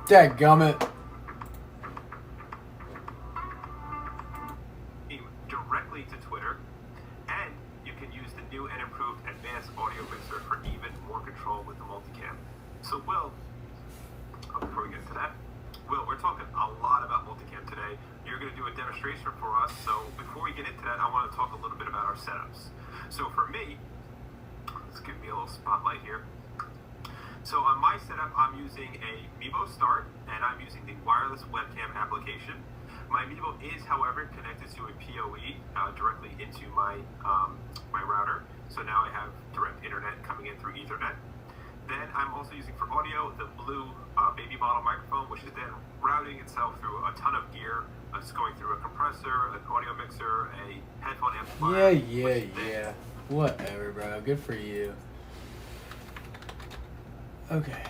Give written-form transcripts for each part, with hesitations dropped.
Dadgummit. Directly to Twitter, and you can use the new and improved advanced audio mixer for even more control with the multicam. So Will, before we get into that, Will, we're talking a lot about multicam today. You're going to do a demonstration for us, so before we get into that, I want to talk a little bit about our setups. So for me, let's give me a little spotlight here. So on my setup, I'm using a Mevo Start, and I'm using the wireless webcam application. My Mevo is, however, connected to a PoE directly into my my router. So now I have direct internet coming in through Ethernet. Then I'm also using for audio the Blue baby bottle microphone, which is then routing itself through a ton of gear. It's going through a compressor, an audio mixer, a headphone amplifier. Yeah. Whatever, bro. Good for you. Okay.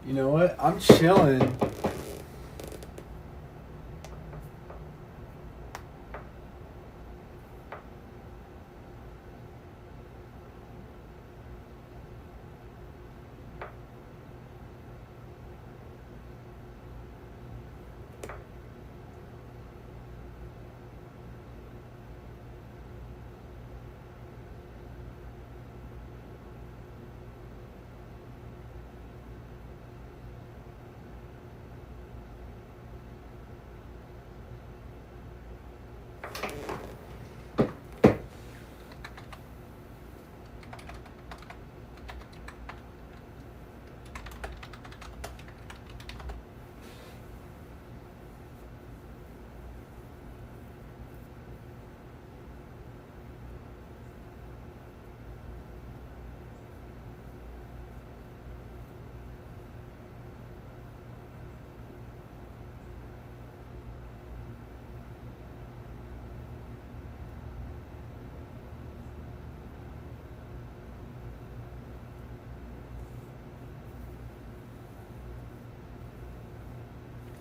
You know what? I'm chilling.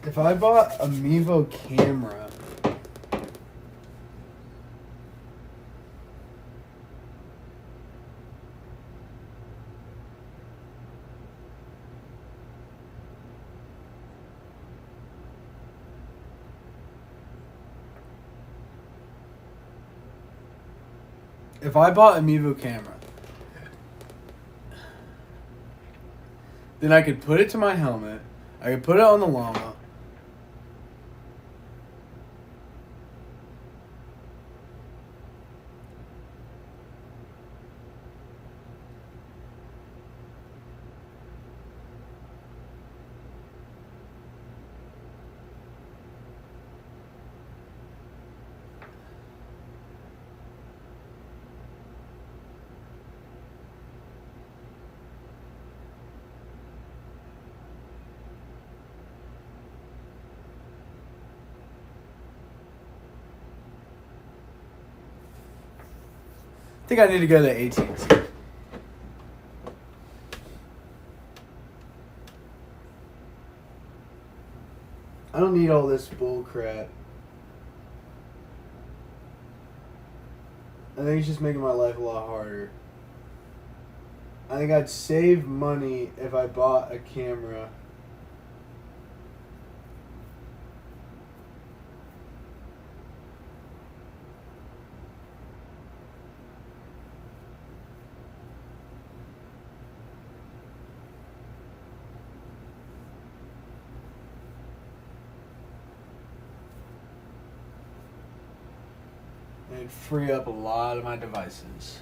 If I bought a Mevo camera, then I could put it to my helmet. I could put it on the llama. I think I need to go to AT&T. I don't need all this bull crap. I think it's just making my life a lot harder. I think I'd save money if I bought a camera. And it'd free up a lot of my devices.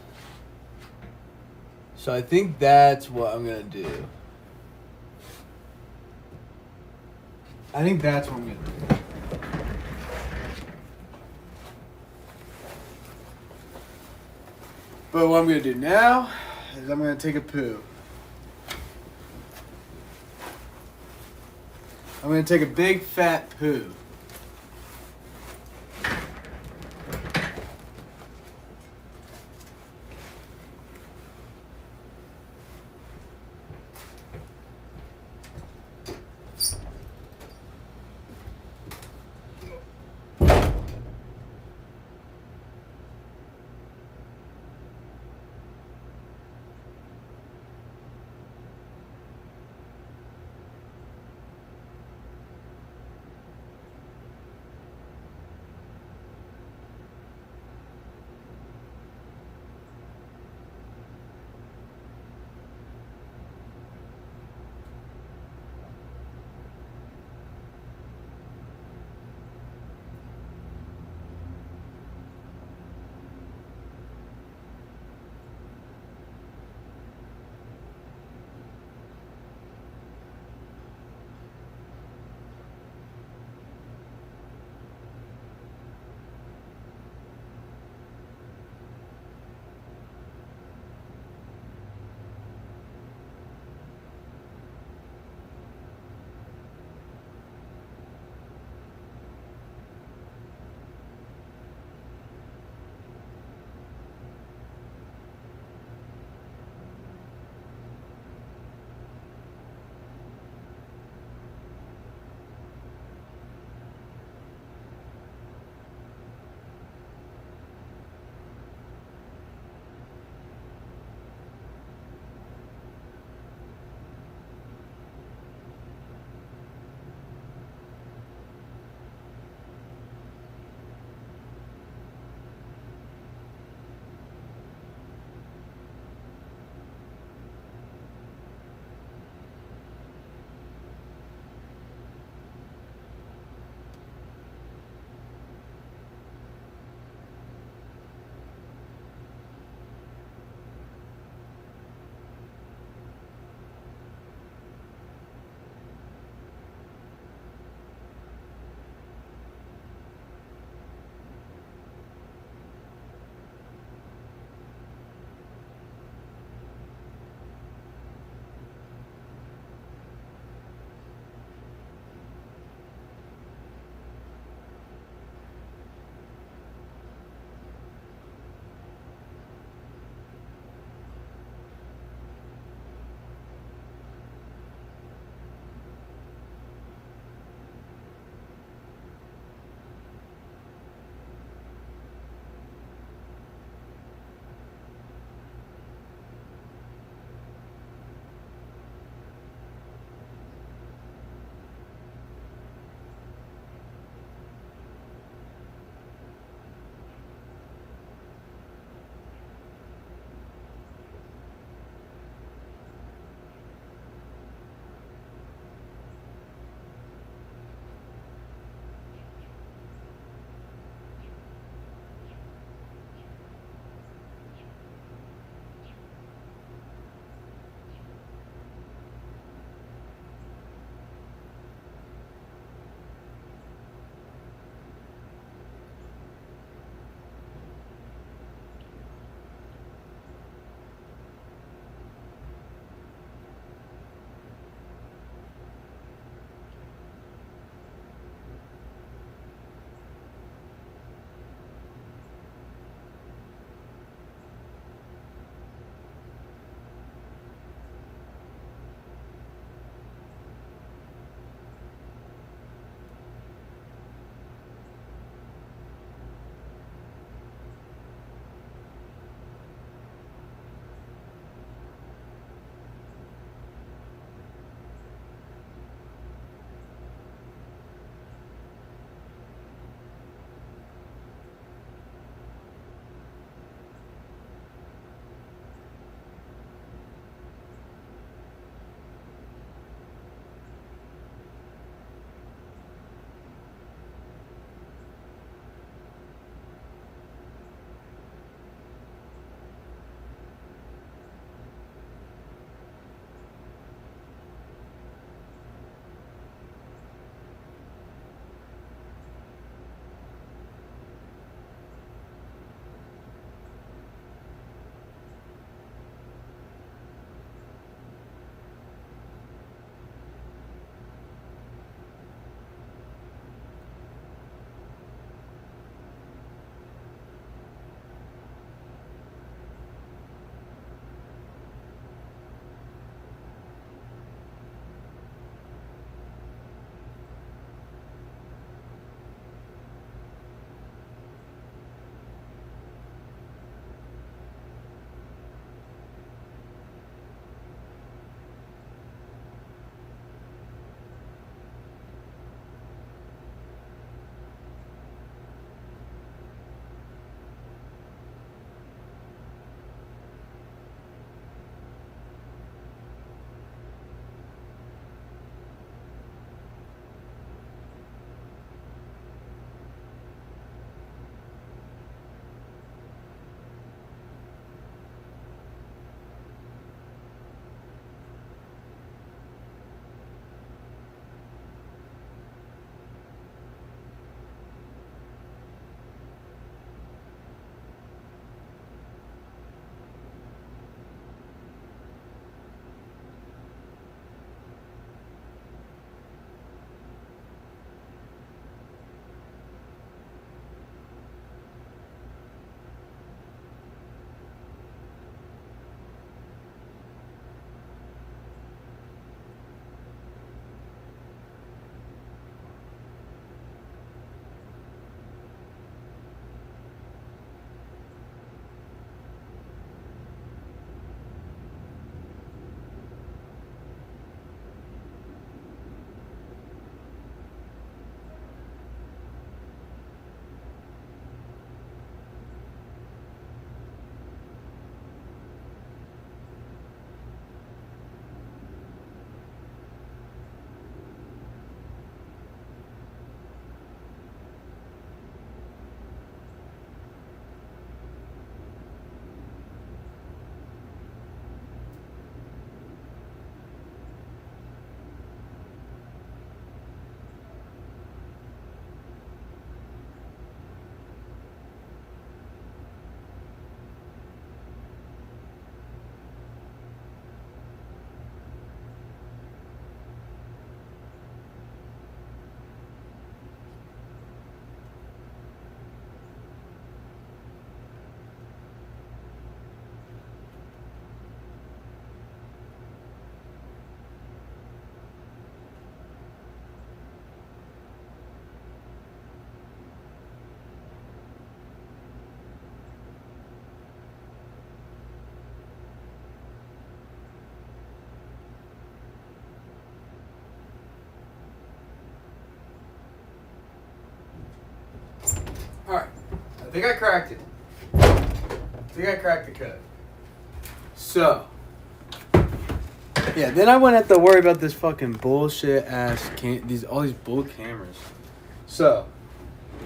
So I think that's what I'm going to do. But what I'm going to do now is I'm going to take a poo. I'm going to take a big fat poo. think I cracked it. I think I cracked the code. So, yeah, then I wouldn't have to worry about this fucking bullshit ass all these bull cameras. So,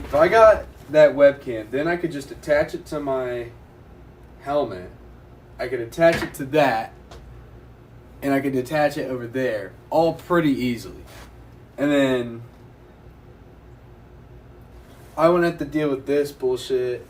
if I got that webcam, then I could just attach it to my helmet. I could attach it to that, and I could detach it over there, all pretty easily. And then I wouldn't have to deal with this bullshit.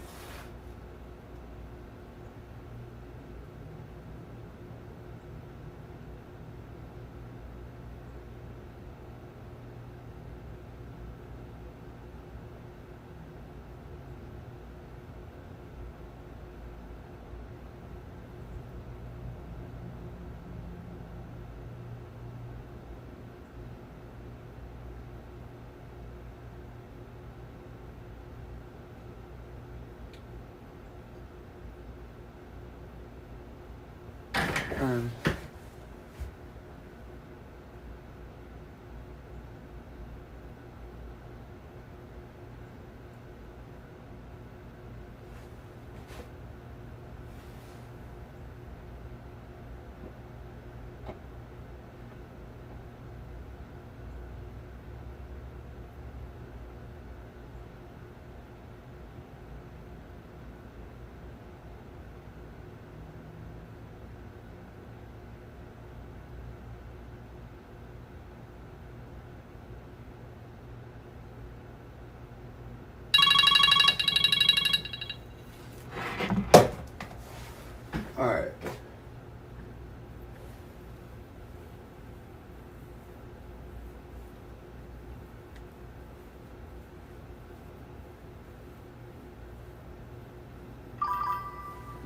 Alright.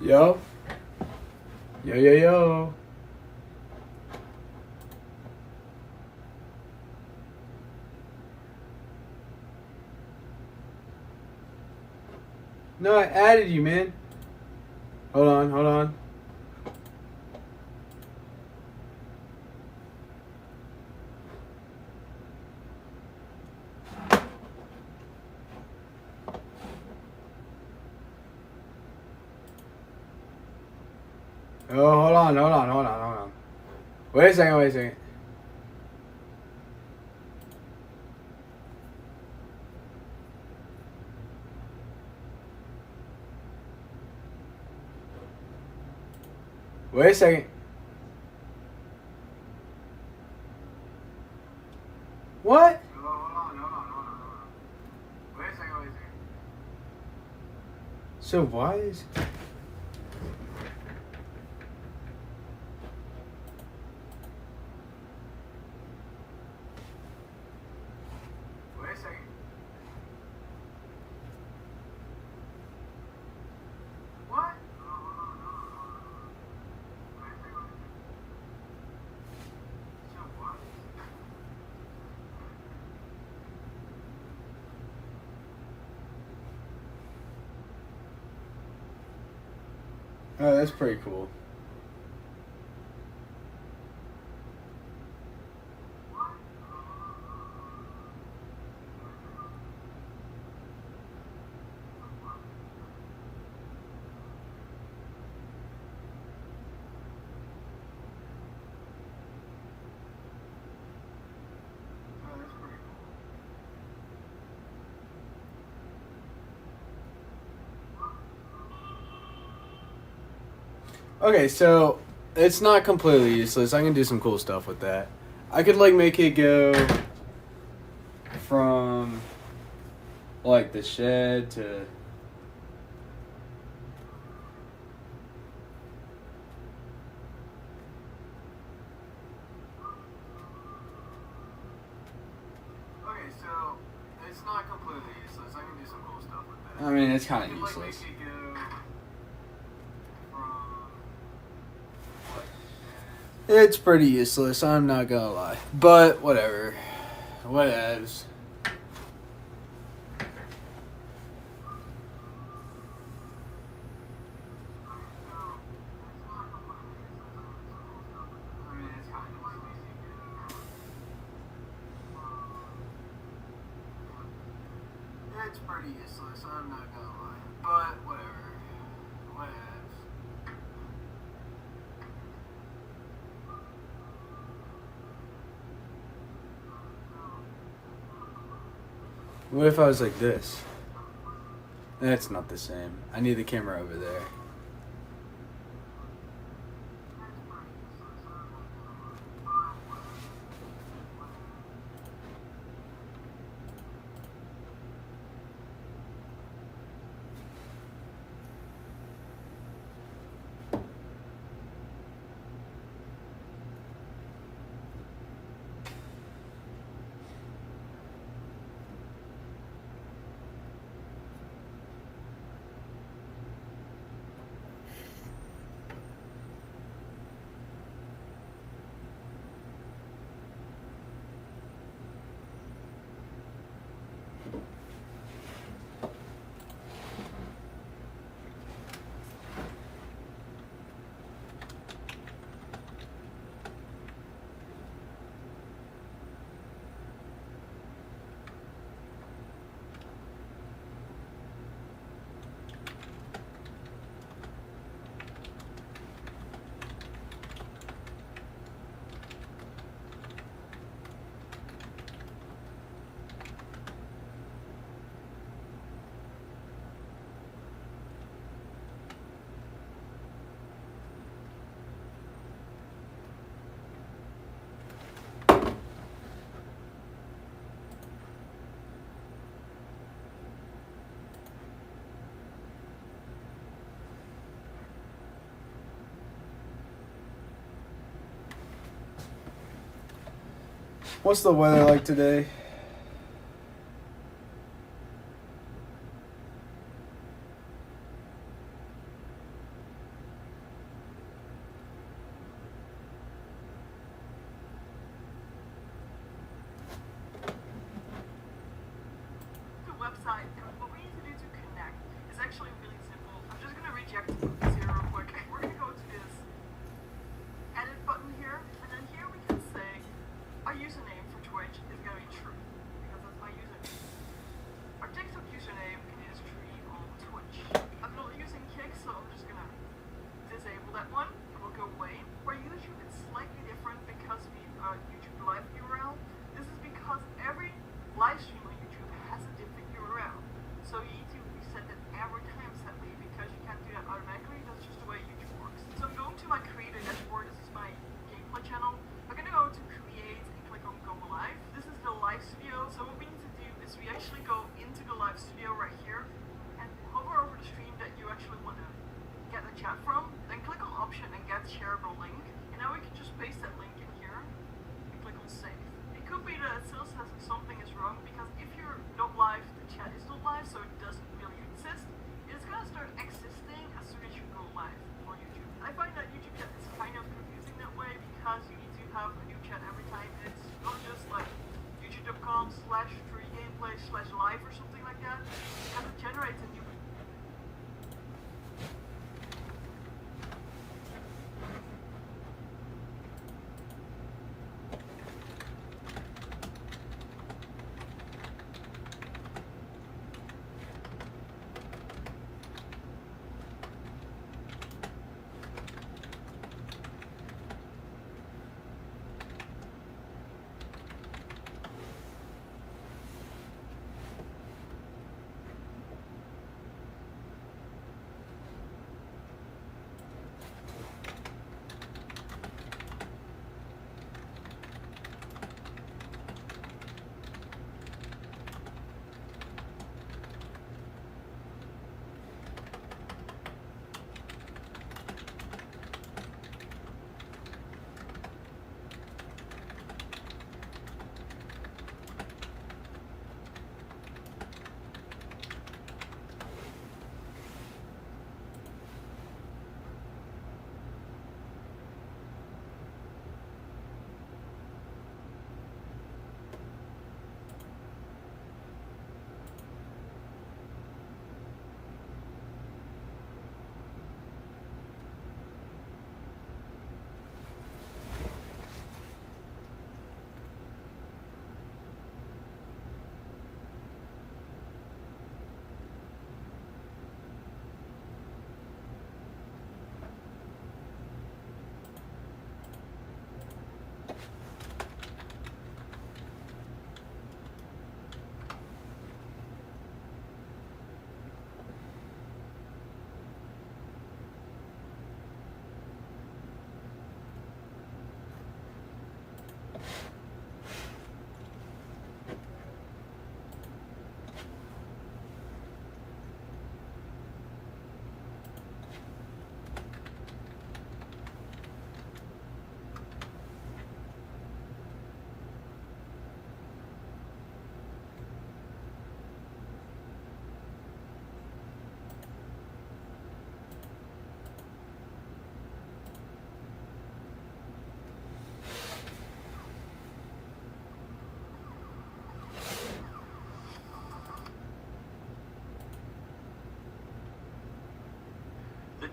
Yo. Yo, yo, yo. No, I added you, man. Hold on, hold on. Oh, hold on, hold on, hold on, hold on. Wait a second, wait a second. Wait a second. What? Hold on. Wait a second, wait a second. So why is... Wait a second. What? So what? Oh, that's pretty cool. Okay, so it's not completely useless. I can do some cool stuff with that. I could like make it go from like the shed to Okay, so it's not completely useless. I can do some cool stuff with that. I mean, it's kind of useless. It's pretty useless, I'm not gonna lie. But, whatever. Whatevs. It's pretty useless, I'm not gonna lie. But whatever. Whatever. What if I was like this? That's not the same. I need the camera over there. What's the weather like today? The website, and what we need to do to connect is actually really simple. I'm just gonna reject this here real quick. We're gonna go to this edit button here, and then here we can say our username for Twitch is gonna be true, because that's my username. Our TikTok username is tree on Twitch. I'm not using Kick, so I'm just gonna disable that one. It will go away. For YouTube, it's slightly different because we YouTube live URL. This is because every live stream on YouTube has a different URL. So you need to reset it every time, sadly, because you can't do that automatically. That's just the way YouTube works. So I'm going to my creator dashboard. This is my gameplay channel. I'm gonna go to create and click on go live. This is the live studio. So what we need to do is we actually go into the live studio right here and hover over the stream that you actually want to get the chat from. Then click on option and get shareable link. And now we can just paste that link in here and click on save. It could be that it still says that something is wrong because if you're not live, the chat is not live, so it doesn't really exist. It's gonna start existing as soon as you go live on YouTube. I find that YouTube chat is kind of confusing that way because you need to have a new chat every time. It's not just like youtube.com/3gameplay/live or something like that. Because it generates a new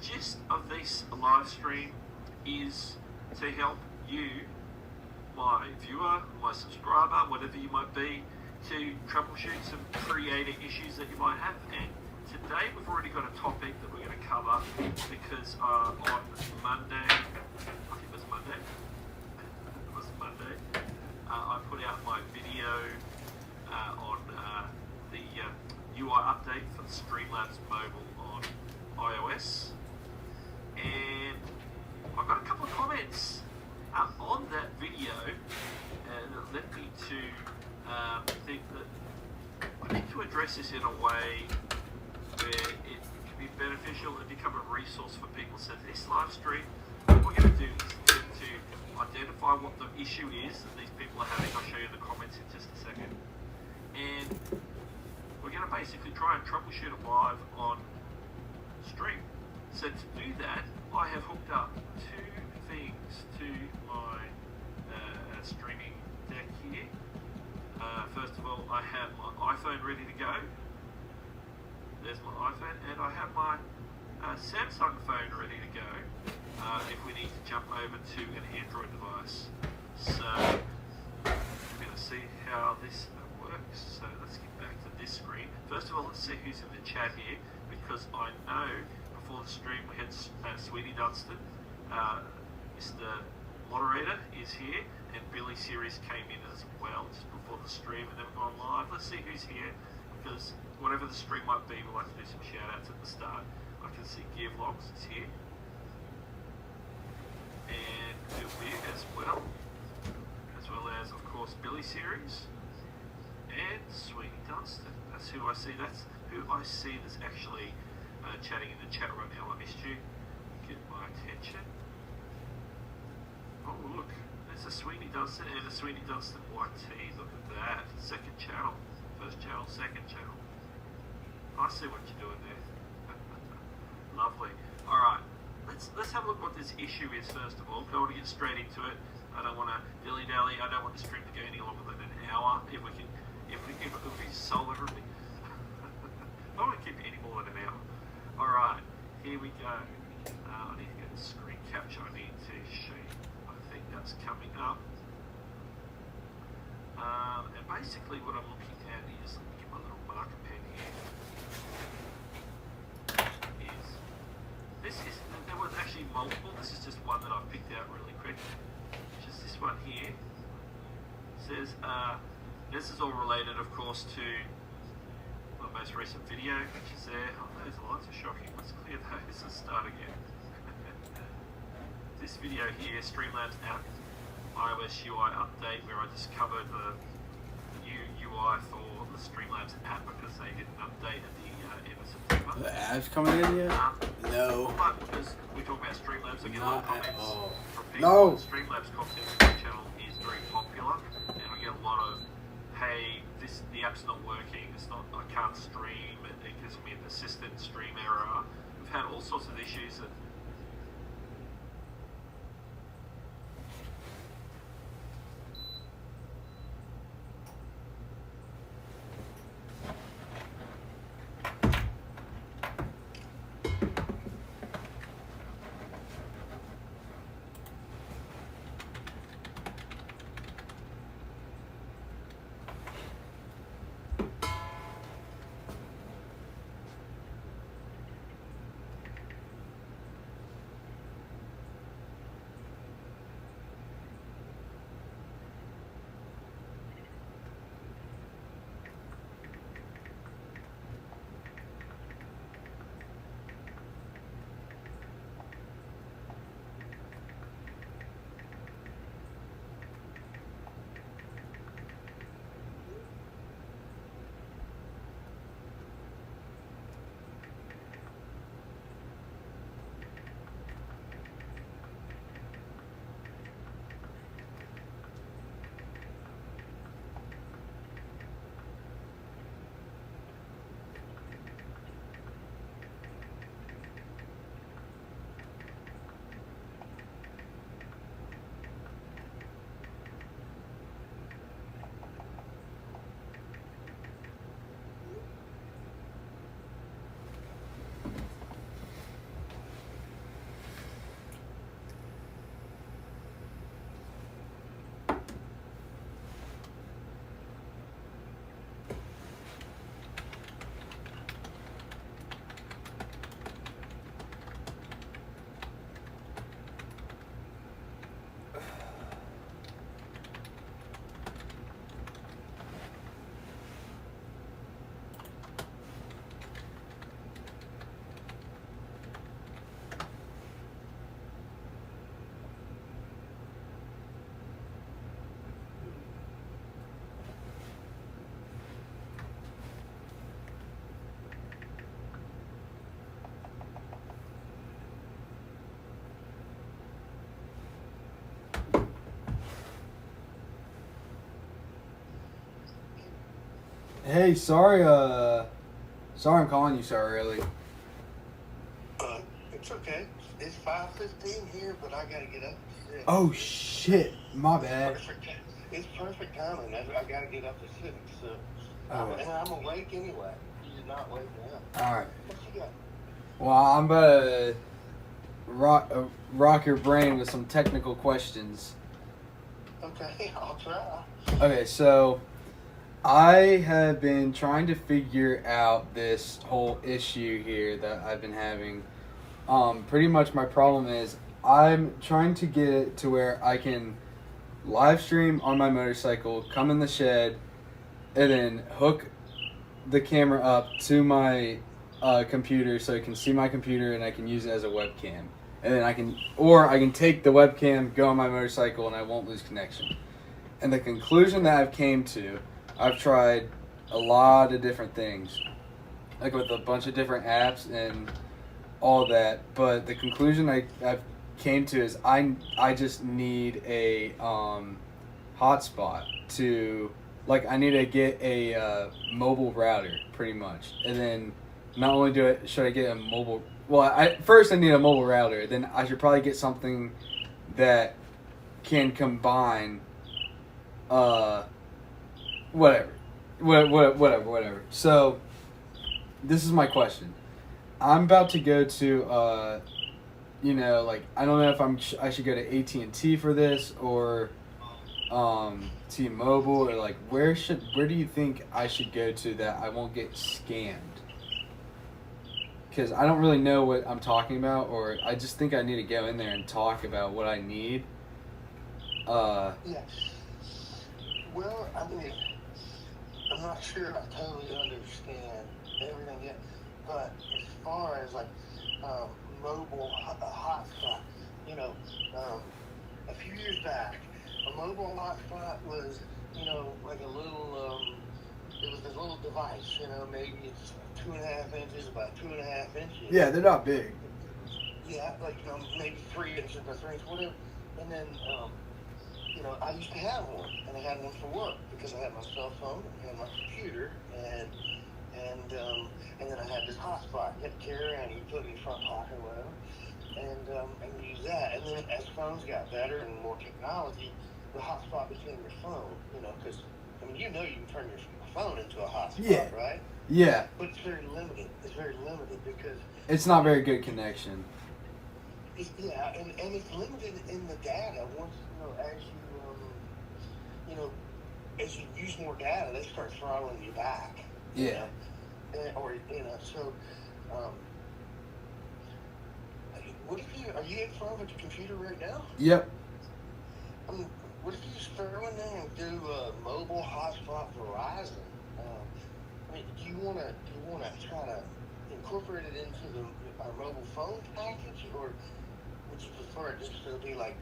gist of this live stream is to help you, my viewer, my subscriber, whatever you might be, to troubleshoot some creator issues that you might have. And today we've already got a topic that we're going to cover because on Monday, I think it was Monday, I put out my video on the UI update for the Streamlabs mobile on iOS, and I got a couple of comments on that video that led me to think that I need to address this in a way where it can be beneficial and become a resource for people. So this live stream, what we're going to do is to identify what the issue is that these people are having. I'll show you the comments in just a second. And we're going to basically try and troubleshoot it live on stream. So to do that, I have hooked up two things to my streaming deck here. First of all, I have my iPhone ready to go. There's my iPhone, and I have my Samsung phone ready to go if we need to jump over to an Android device. So we're going to see how this works. So let's get back to this screen. First of all, let's see who's in the chat here, because I know before the stream we had Sweetie Dunstan, Mr. Moderator is here, and Billy Series came in as well just before the stream, and then we've gone live. Let's see who's here, because whatever the stream might be, we like to do some shout outs at the start. I can see Gear Vlogs is here, and Bill Weir as well as of course Billy Series and Sweetie Dunstan. That's who I see. That's who I see that's actually chatting in the chat right now. I missed you. Get my attention. Oh look, there's a Sweetie Dunstan and a Sweetie Dunstan YT. Look at that. Second channel. First channel, second channel. I see what you're doing there. Lovely. Alright, let's have a look what this issue is first of all. I want to get straight into it. I don't want to dilly-dally. I don't want the stream to go any longer than an hour. If we solve everything. I don't want to keep it any more than an hour. Alright, here we go. I need to get the screen capture. I need to show you. I think that's coming up. And basically what I'm looking at is, let me get my little marker pen here. There was actually multiple. This is just one that I've picked out really quick. Which is this one here. It says, this is all related, of course, to my most recent video, which is there. Oh, those lines are shocking. Let's clear those and start again. This video here, Streamlabs app, iOS UI update, where I just covered the new UI for the Streamlabs app because they didn't update at the end of September. The app's coming in yet? No. But because we talk about Streamlabs, I get a lot of comments from people. No. Streamlabs content on the channel is very popular, and I get a lot of, hey, the app's not working, I can't stream, it gives me a persistent stream error. We've had all sorts of issues that Hey, sorry I'm calling you so early. It's okay. It's 5:15 here, but I gotta get up at 6. Oh shit, my bad. It's perfect timing. I gotta get up at 6, so. Okay. And I'm awake anyway. You're not waking up. Alright. What you got? Well, I'm about to rock your brain with some technical questions. Okay, I'll try. Okay, so I have been trying to figure out this whole issue here that I've been having. Pretty much my problem is I'm trying to get it to where I can live stream on my motorcycle, come in the shed, and then hook the camera up to my computer so I can see my computer and I can use it as a webcam. And then I can take the webcam, go on my motorcycle, and I won't lose connection. And the conclusion that I've came to, I've tried a lot of different things, like with a bunch of different apps and all that. But the conclusion I've came to is I just need a hotspot to, like, I need to get a mobile router pretty much, and then not only should I get a mobile. Well, first I need a mobile router. Then I should probably get something that can combine, whatever. So, this is my question. I'm about to go to, like, I don't know if I should go to AT&T for this or T-Mobile, or like where do you think I should go to that I won't get scammed? Because I don't really know what I'm talking about, or I just think I need to go in there and talk about what I need. Yeah. Well, I mean, I'm not sure I totally understand everything yet, but as far as like mobile hotspot, a few years back, a mobile hotspot was, like a little, it was this little device, maybe it's 2.5 inches by 2.5 inches. Yeah, they're not big. Yeah, like, maybe 3 inches by 3 inches, whatever. And then, I used to have one, and I had one for work because I had my cell phone, I had my computer, and then I had this hotspot. You had to carry around, you put it in your front pocket or whatever, and use that. And then as phones got better and more technology, the hotspot became your phone, because, you can turn your phone into a hotspot, Yeah. right? Yeah. But it's very limited. It's very limited because It's not very good connection. and it's limited in the data. Once as you use more data, they start throttling you back. Yeah. So what if are you in front of a computer right now? Yep. What if you just throw in there and do mobile hotspot Verizon? Do you want to try to incorporate it into our mobile phone package, or would you prefer it just to be like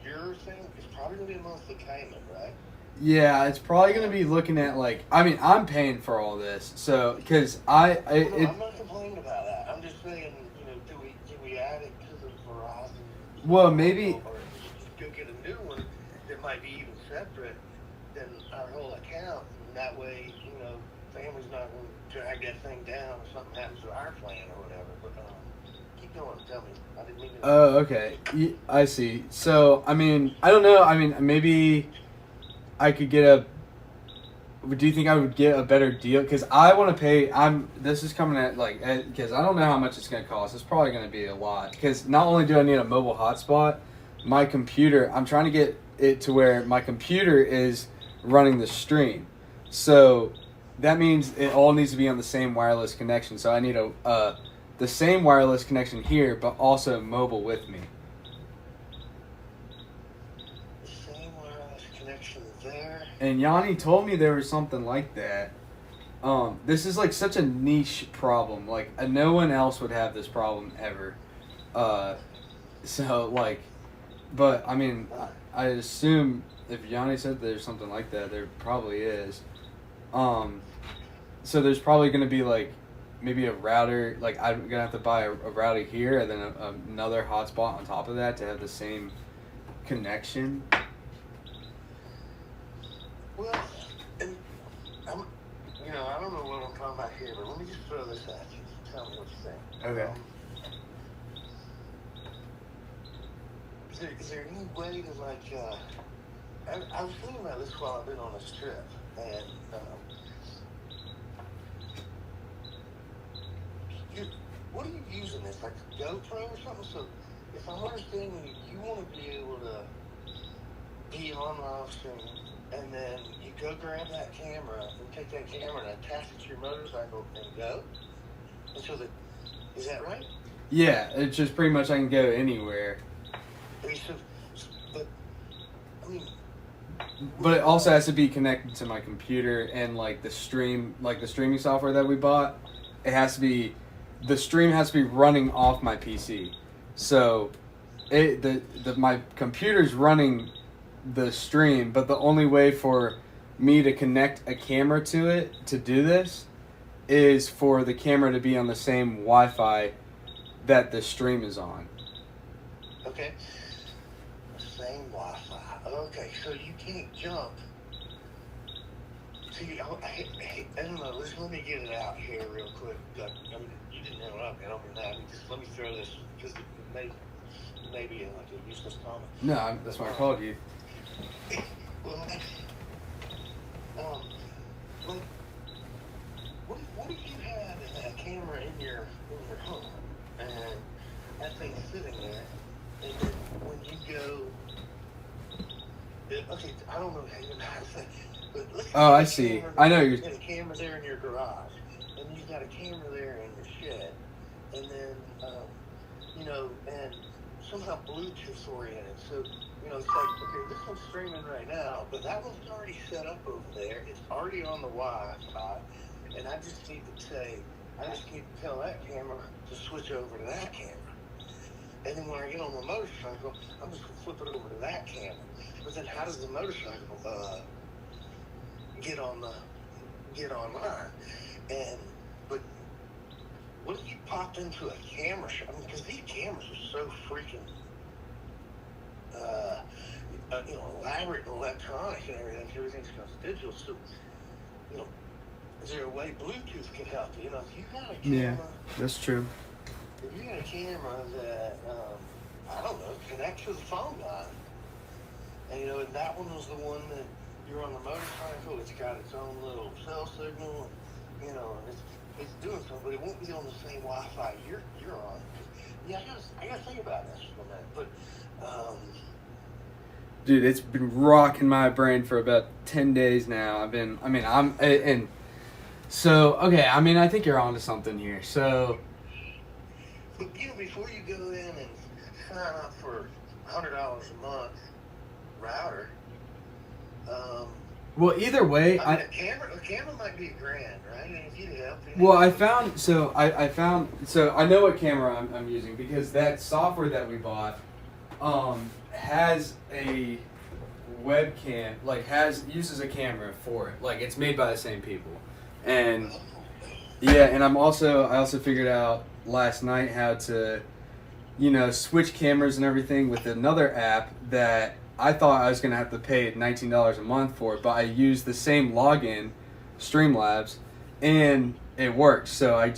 your thing? It's probably gonna be a monthly payment, right? Yeah, it's probably gonna be looking at I'm paying for all this, so because I'm not complaining about that. I'm just saying, do we add it to the Verizon? Well, maybe. Or just go get a new one that might be even separate than our whole account, and that way, family's not going to drag that thing down if something happens to our plan or whatever. But keep going. Tell me. I didn't mean to. Oh, okay. I see. So, I don't know. Maybe I could get do you think I would get a better deal? Because I want to pay. This is coming at because I don't know how much it's going to cost. It's probably going to be a lot. Because not only do I need a mobile hotspot, my computer, I'm trying to get it to where my computer is running the stream. So that means it all needs to be on the same wireless connection. So I need the same wireless connection here, but also mobile with me. Same wireless connection there. And Yanni told me there was something like that. This is such a niche problem. No one else would have this problem ever. But I assume if Yanni said there's something like that, there probably is. So there's probably going to be maybe a router. I'm going to have to buy a router here and then another hotspot on top of that to have the same connection. Well, and back here, but let me just throw this at you. Tell me what you think. Okay. Is there any way to like? I was thinking about this while I've been on this trip, and what are you using this, like a GoPro or something? So if I'm understanding you want to be able to be on live stream, and then you go grab that camera and take that camera and attach it to your motorcycle and go. And so is that right? Yeah, it's just pretty much I can go anywhere. But I mean. But it also has to be connected to my computer and like the streaming software that we bought. It has to be, the stream has to be running off my PC. So, my computer's running the stream, but the only way for me to connect a camera to it to do this is for the camera to be on the same Wi-Fi that the stream is on. Okay. Same Wi-Fi. Okay, so you can't jump. See, I don't know. Let me get it out here real quick. I mean, you didn't interrupt me. I don't mean that. I mean, just let me throw this because it may be like a useless comment. No, that's why I called you. Well, what if you had a camera in your home and that thing's sitting there, and then when you go, okay, I don't know how to say, but let's say Oh, I see. I know you're. you got a camera there in your garage, and you've got a camera there in your shed, and then and somehow Bluetooth oriented. So it's like, okay, this one's streaming right now, but that one's already set up over there. It's already on the Wi-Fi, and I just need to tell that camera to switch over to that camera. And then when I get on the motorcycle, I'm just gonna flip it over to that camera. But then how does the motorcycle get online? But what if you popped into a camera shop? I mean, because these cameras are so freaking elaborate and electronic and everything. Everything's goes digital. So, is there a way Bluetooth can help you? If you got a camera, That's true. if you got a camera that I don't know, connects to the phone line, and and that one was the one that you're on the motorcycle. It's got its own little cell signal, and it's doing something, but it won't be on the same Wi-Fi you're on. Yeah, I gotta think about this for a minute, but. Dude, it's been rocking my brain for about 10 days now. I think you're onto something here. So, But before you go in and sign up for $100 a month router, well, either way, a camera might be $1,000, right? And if you help. Well, I know what camera I'm using because that software that we bought, has a webcam, uses a camera for it. Like, it's made by the same people. And and I also figured out last night how to, switch cameras and everything with another app that I thought I was going to have to pay $19 a month for, but I used the same login, Streamlabs, and it worked. So it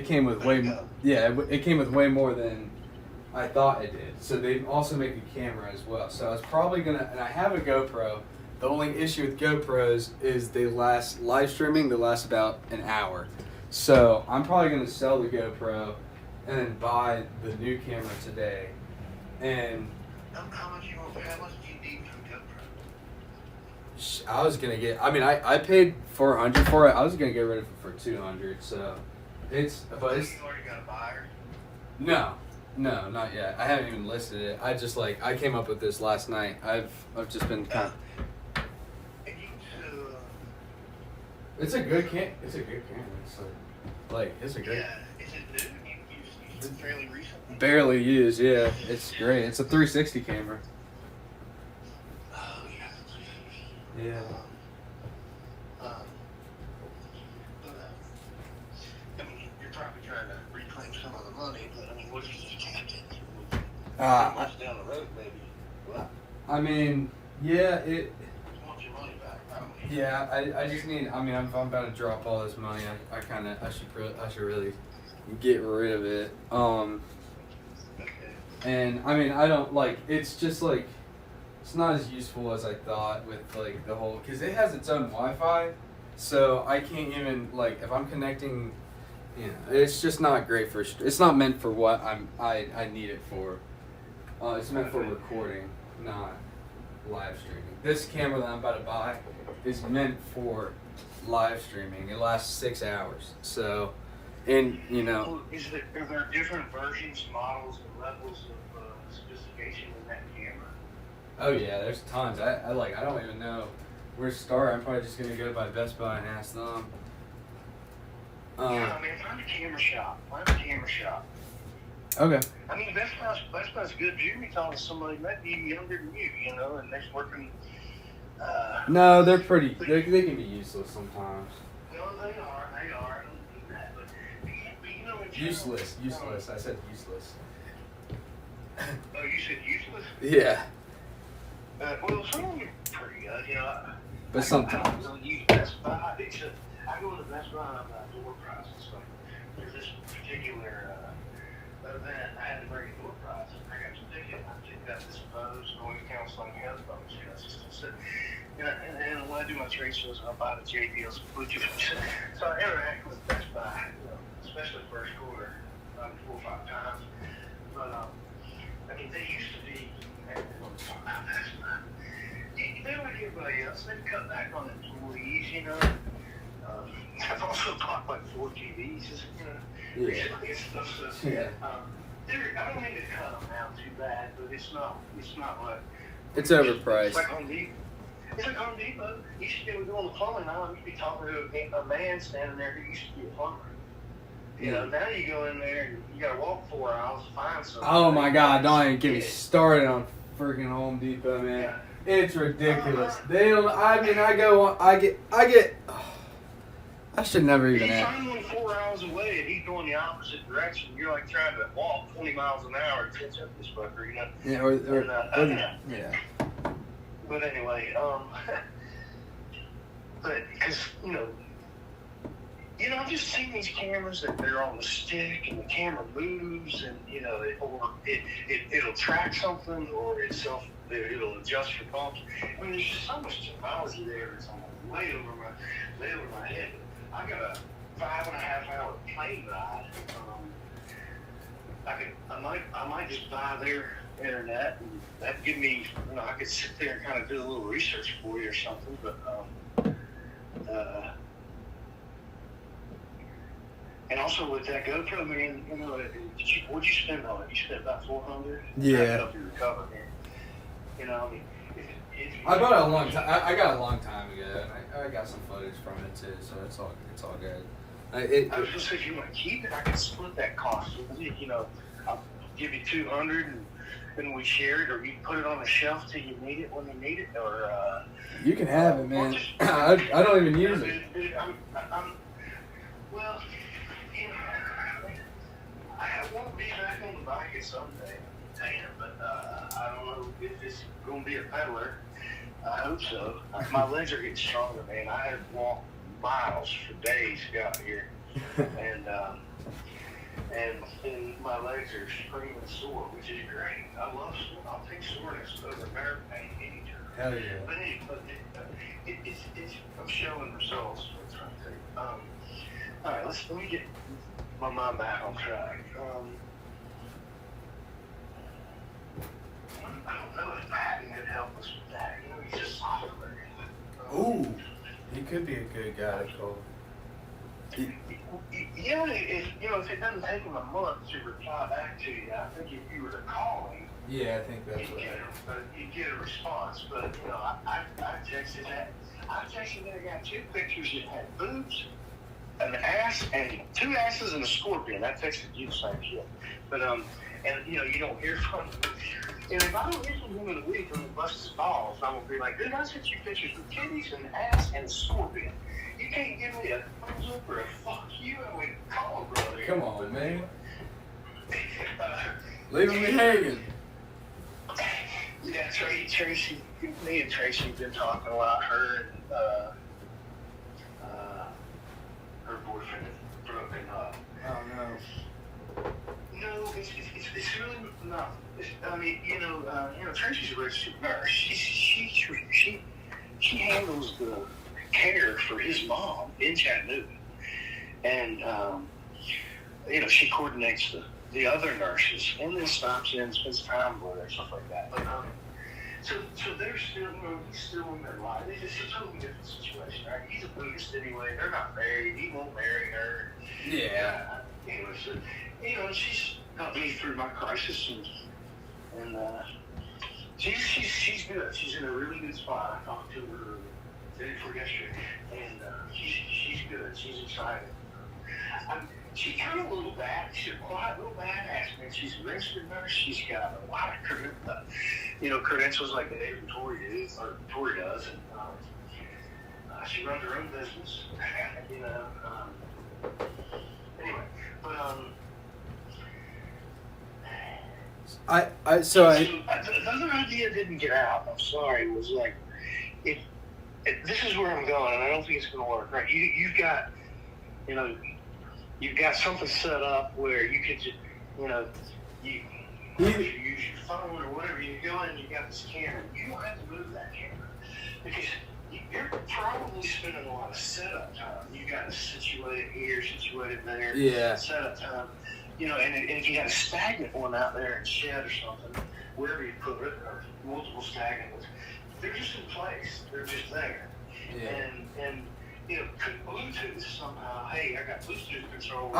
came with it came with way more than I thought it did. So they also make a camera as well. So I was probably and I have a GoPro. The only issue with GoPros is they last about an hour. So I'm probably gonna sell the GoPro and then buy the new camera today. And How much do you need for GoPro? I was gonna get. I paid $400 for it. I was gonna get rid of it for $200. So it's. You already got a buyer? No, not yet. I haven't even listed it. I came up with this last night. I've just been kind of. It's a good camera. It's a good camera. It's a great. Yeah, is it new? You used it fairly recently? Barely used. Yeah, it's great. It's a 360 camera. Oh yeah. Yeah. You're probably trying to reclaim some of the money, but what if you just tapped it? Much Down the road, maybe. What? Yeah. You want your money back, probably. Yeah, I just need. I mean, I'm about to drop all this money. I should really get rid of it. And I mean, I don't like. It's just like, it's not as useful as I thought with like the whole, because it has its own Wi-Fi, so I can't even like if I'm connecting. You know, it's just not great for. It's not meant for what I need it for. It's meant for recording, not live streaming. This camera that I'm about to buy is meant for live streaming. It lasts 6 hours. So, and you know. Are there different versions, models, and levels of sophistication in that camera? Oh yeah, there's tons. I don't even know where to start. I'm probably just gonna go by Best Buy and ask them. Yeah, I mean, find a camera shop. Okay. I mean, Best Buy's good. You're gonna be talking to somebody that might be younger than you, you know, and they're working. No, they're pretty. They can be useless sometimes. No, they are. I don't do that, but you know, in general, Useless. I said useless. Oh, you said useless? Yeah. Well, some of them are pretty good, you know. But sometimes. I don't use Best Buy. I go to Best Buy and I'm not door prizes. So there's this particular event. I had to bring a door prize. I got the ticket. I picked up this Bose noise canceling headphones. You know, it's just and when I do my trade shows, I'll buy the JBLs and Bluetooth. So I interact with Best Buy, you know, especially first quarter, 4 or 5 times. But I mean, they used to be. They're like everybody else. They've cut back on employees, you know. I've also bought like 4 TVs, you know. Yeah. So, Yeah. I don't mean to cut them down too bad, but it's not like. It's overpriced. It's like Home Depot. It's like Home Depot. You should be doing the plumbing now. You'd be talking to a man standing there who used to be a plumber. You know, now you go in there and you gotta walk 4 hours to find something. Oh my God! Don't even get me started on freaking Home Depot, man. Yeah. It's ridiculous. They don't. I mean, I go on. I get. I should never even You ask. find one 4 hours away and he's going the opposite direction. You're like trying to walk 20 miles an hour to catch up this fucker, you know? Yeah, yeah. But anyway, but because, you know, I've just seen these cameras that they're on the stick and the camera moves and, you know, it'll track something or it'll adjust for bumps. I mean, there's just so much technology there that's way over my head. I got a 5.5 hour plane ride. I might just buy their internet and that'd give me, you know, I could sit there and kind of do a little research for you or something. But and also with that GoPro, man, you know, what'd you spend on it? You spent about $400. Yeah. Help you recover, man. You know, I mean, I bought it a long time. I got it a long time ago. And I got some footage from it too, so it's all good. I was just saying, if you want to keep it, I can split that cost with you. You know, I'll give you $200 and then we share it, or you put it on the shelf till you need it when you need it, or you can have it, man. I don't even use it. Well, you know, I won't be back on the bike someday, but I don't know if it's going to be a peddler. I hope so. My legs are getting stronger, man. I have walked miles for days out here, and my legs are screaming sore, which is great. I love sore. I'll take soreness over nerve pain any time. Hell yeah. But anyway, it's I'm showing results. That's what I'm saying. All right, let me get my mind back on track. I don't know if Patton could help us with that. You know, he's just software. Ooh, he could be a good guy to call. Yeah, if it doesn't take him a month to reply back to you, I think if you were to call him, Yeah, I think that's what. you'd get a response. But you know, I texted that. I texted that guy 2 pictures that had boobs, an ass, and 2 asses and a scorpion. I texted you the same shit. But and you know, you don't hear from him. And if I don't hear from him in a week when he busts his balls, I'm gonna be like, dude, I sent you pictures of titties and ass and scorpion. You can't give me a thumbs up or a fuck you, and we call, brother. Come on, man. Leaving me hanging. Yeah, Tracy. Me and Tracy have been talking a lot. Her and No, I mean, Tracy's a registered nurse. She handles the care for his mom in Chattanooga, and she coordinates the other nurses, and then stops in and spends time with her, stuff like that. But so they're still, he's still in their life. It's a totally different situation, right? He's a Buddhist anyway. They're not married. He won't marry her. Yeah. She's got me through my crisis, and she's good. She's in a really good spot. I talked to her day before yesterday, and she's good. She's excited. She's kind of a little bad. She's a quiet little badass, man. She's a registered nurse. She's got a lot of credentials like David Torrey does, and she runs her own business. Anyway, but the other idea didn't get out. I'm sorry. It was like, this is where I'm going, and I don't think it's going to work. Right? You've got something set up where you could just, you use your phone or whatever. You go in and you got this camera. You don't have to move that camera because you're probably spending a lot of setup time. You got to situate it here, situate it there. Yeah. Setup time. And if you got a stagnant one out there in shed or something, wherever you put it, or multiple stagnant ones, they're just in place. They're just there. Yeah. And could Bluetooth somehow, hey, I got Bluetooth control.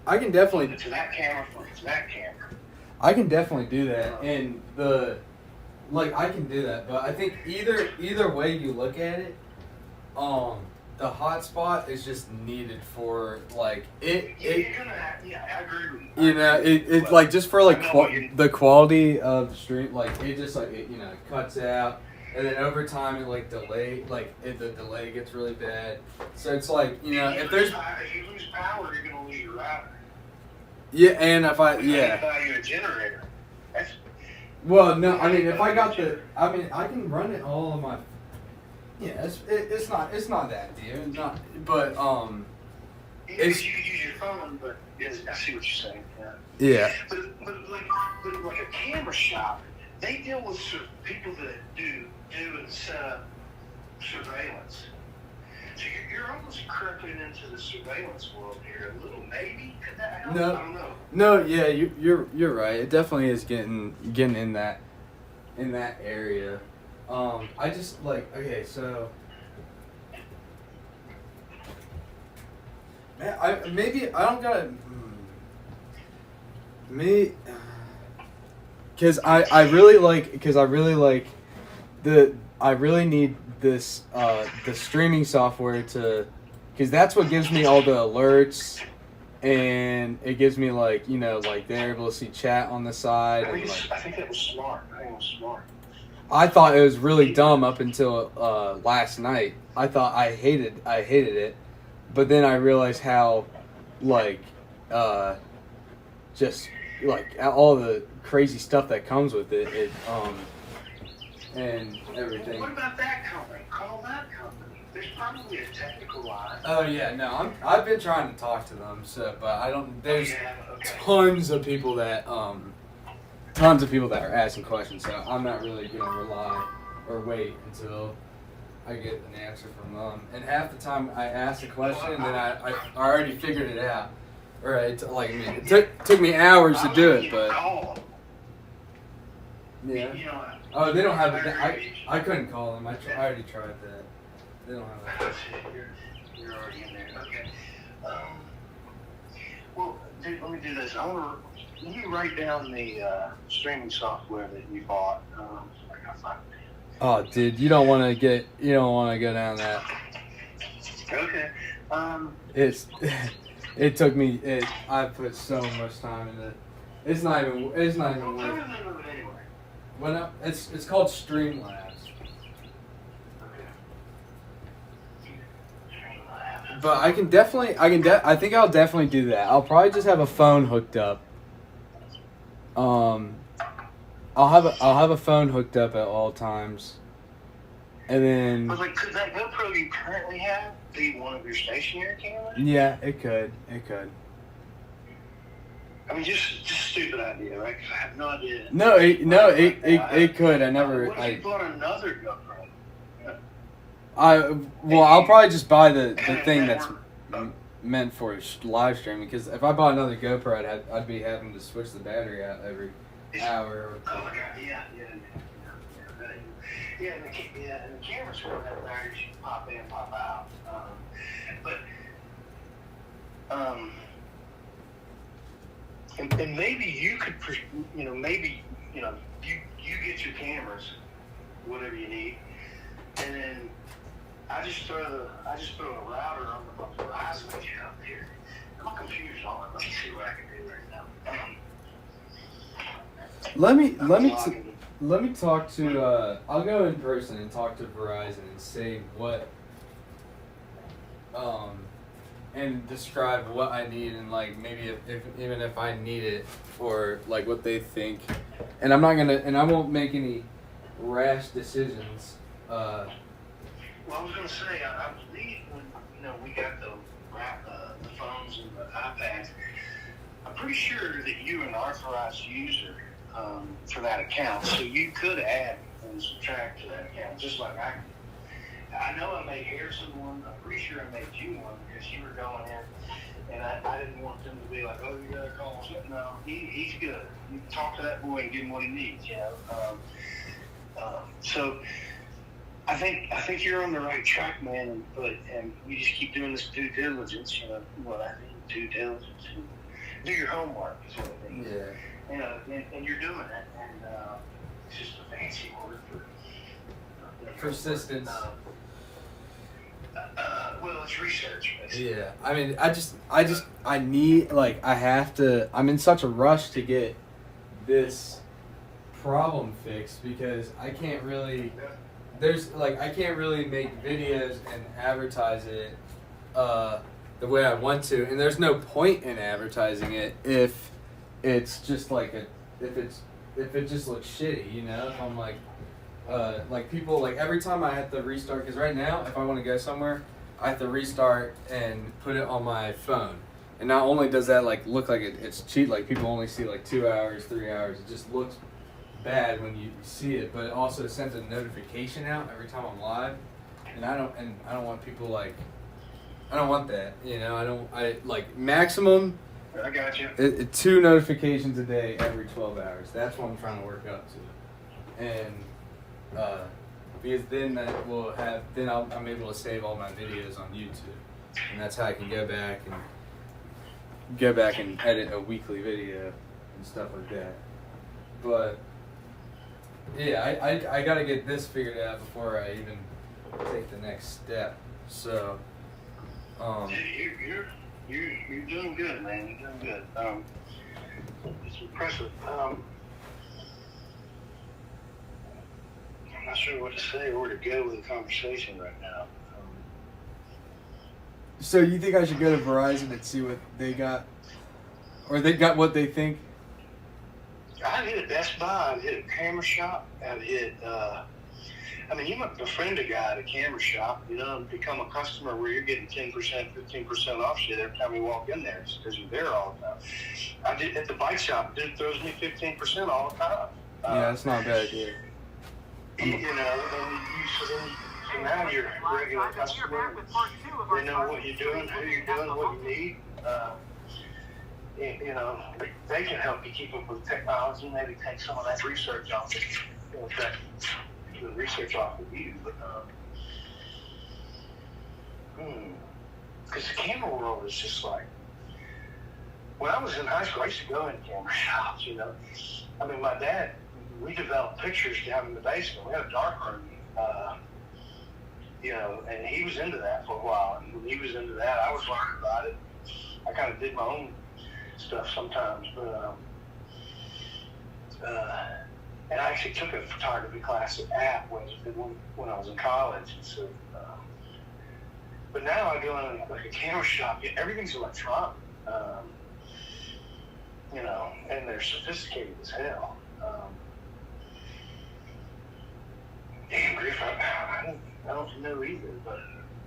I can definitely to that camera from that camera. I can definitely do that, and I can do that, but I think either way you look at it, the hotspot is just needed for it. I agree with you. It's just for the quality of the stream, it just it cuts out, and then over time it the delay gets really bad. So it's if you lose power, you're gonna lose your router. Yeah, and if I buy you a generator. Well, no, I mean if I got I can run it all on my. Yeah, it's not that deep. It's not, but you can use your phone, but I see what you're saying. Yeah. But like a camera shop, they deal with people that do and set up surveillance. So you're almost creeping into the surveillance world here a little, maybe. Could that help? No. I don't know. No, yeah, you're right. It definitely is getting in that area. I just okay, so man, I don't gotta I really need this the streaming software because that's what gives me all the alerts, and it gives me they're able to see chat on the side. I think that was smart. I thought it was really dumb up until last night. I thought I hated it, but then I realized how just all the crazy stuff that comes with it and everything. What about that company? Call that company. There's probably a technical line. Oh yeah, no, I've been trying to talk to them, but I don't. There's tons of people that are asking questions, so I'm not really gonna rely or wait until I get an answer from them. And half the time I ask a question, and then I already figured it out. Or it took me hours to do it, but yeah. Oh, they don't have it. I couldn't call them. I already tried that. They don't have it. You're already in there. Okay. Well, dude, let me do this. Let me write down the streaming software that you bought. I gotta find it. Oh, dude, you don't want to go down that. Okay. It took me. I put so much time into it. It's not even worth. Well, no, it's called Streamlabs. But I think I'll definitely do that. I'll probably just have a phone hooked up. I'll have a phone hooked up at all times, and then. I was like, could that GoPro you currently have be one of your stationary cameras? Yeah, it could. I mean, just stupid idea, right? Because I have no idea. It could. I never. What if you bought another GoPro? I'll probably just buy the thing that's meant for live streaming, because if I bought another GoPro, I'd be having to switch the battery out every hour. Oh my God! Yeah. And the camera's for that battery, you pop in, pop out. And maybe you could, you get your cameras, whatever you need, and then I just throw a router on the Verizon account here. My computer's on. Let me see what I can do right now. Let me talk to. I'll go in person and talk to Verizon and say what. And describe what I need, and like maybe even if I need it, or like what they think. And I won't make any rash decisions. Well, I was gonna say, I believe when we got the phones and the iPads, I'm pretty sure that you're an authorized user for that account, so you could add and subtract to that account, just like I can. I know I made Harrison one. I'm pretty sure I made you one because you were going in, and I didn't want them to be like, oh, you gotta call him. No, he's good. You can talk to that boy and give him what he needs, So I think you're on the right track, man. And you just keep doing this due diligence. What I mean, due diligence. Do your homework is what I mean. Yeah. And you're doing it, and it's just a fancy word for persistence. Well, it's research, basically. Yeah, I mean, I need, like, I have to, I'm in such a rush to get this problem fixed, because I can't really make videos and advertise it the way I want to, and there's no point in advertising it if it's just like if it just looks shitty, if I'm like people, like every time I have to restart, because right now if I want to go somewhere, I have to restart and put it on my phone, and not only does that like look like it's cheap, like people only see like 2 hours, 3 hours, it just looks bad when you see it, but it also sends a notification out every time I'm live, and I don't want people like, I don't want that, I like maximum. I got you. 2 notifications a day every 12 hours. That's what I'm trying to work up to, and because then I'm able to save all my videos on YouTube, and that's how I can go back and edit a weekly video and stuff like that. But yeah, I gotta get this figured out before I even take the next step. So you're doing good, man. You're doing good. It's impressive. I'm not sure what to say or where to go with the conversation right now. So you think I should go to Verizon and see what they got, or they got what they think? I'd hit a Best Buy. I'd hit a camera shop. I'd hit. You might befriend a guy at a camera shop, and become a customer where you're getting 10%, 15% off shit every time you walk in there, because you're there all the time. I did at the bike shop. Dude throws me 15% all the time. Yeah, that's not a bad idea. So now you're a regular customer. They know what you're doing, who you're doing, what you need. They can help you keep up with technology. Maybe take some of that research off it. The research off of you, but because the camera world is just like, when I was in high school, I used to go in camera shops. My dad, we developed pictures down in the basement. We had a dark room, and he was into that for a while. And when he was into that, I was learning about it. I kind of did my own stuff sometimes, but and I actually took a photography class at App when I was in college. And so, but now I go in like a camera shop. Everything's electronic, and they're sophisticated as hell. Damn, Griff, I don't know either, but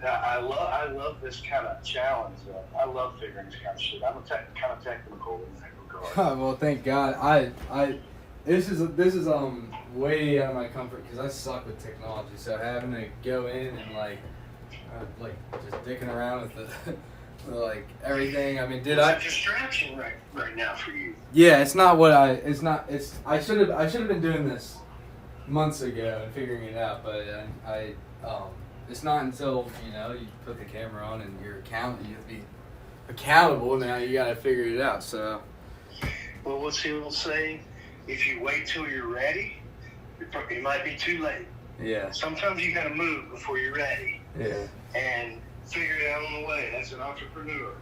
I love this kind of challenge. I love figuring this kind of shit. I'm kind of technical in that regard. Well, thank God. This is way out of my comfort because I suck with technology. So having to go in and like just dicking around with the like everything. I mean, It's a distraction right now for you. Yeah, it's not what I should have been doing this months ago and figuring it out, but it's not until you put the camera on and you have to be accountable. Now you got to figure it out. So, Well, what's the old saying? If you wait till you're ready, it might be too late. yeah, Sometimes you got to move before you're ready yeah, and figure it out on the way. That's an entrepreneur.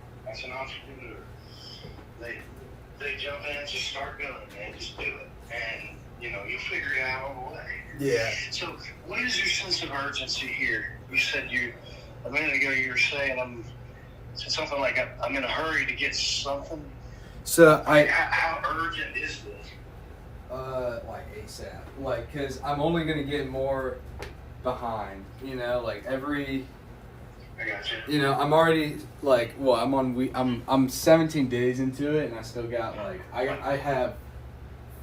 They jump in and just start going, man. Just do it, and you'll figure it out on the way. yeah. So, what is your sense of urgency here? You said a minute ago you were saying said something like I'm in a hurry to get something. So How urgent is this? like ASAP, like, cause I'm only gonna get more behind. Like every. I got you. I'm already like, well, I'm 17 days into it, and I still got like, I have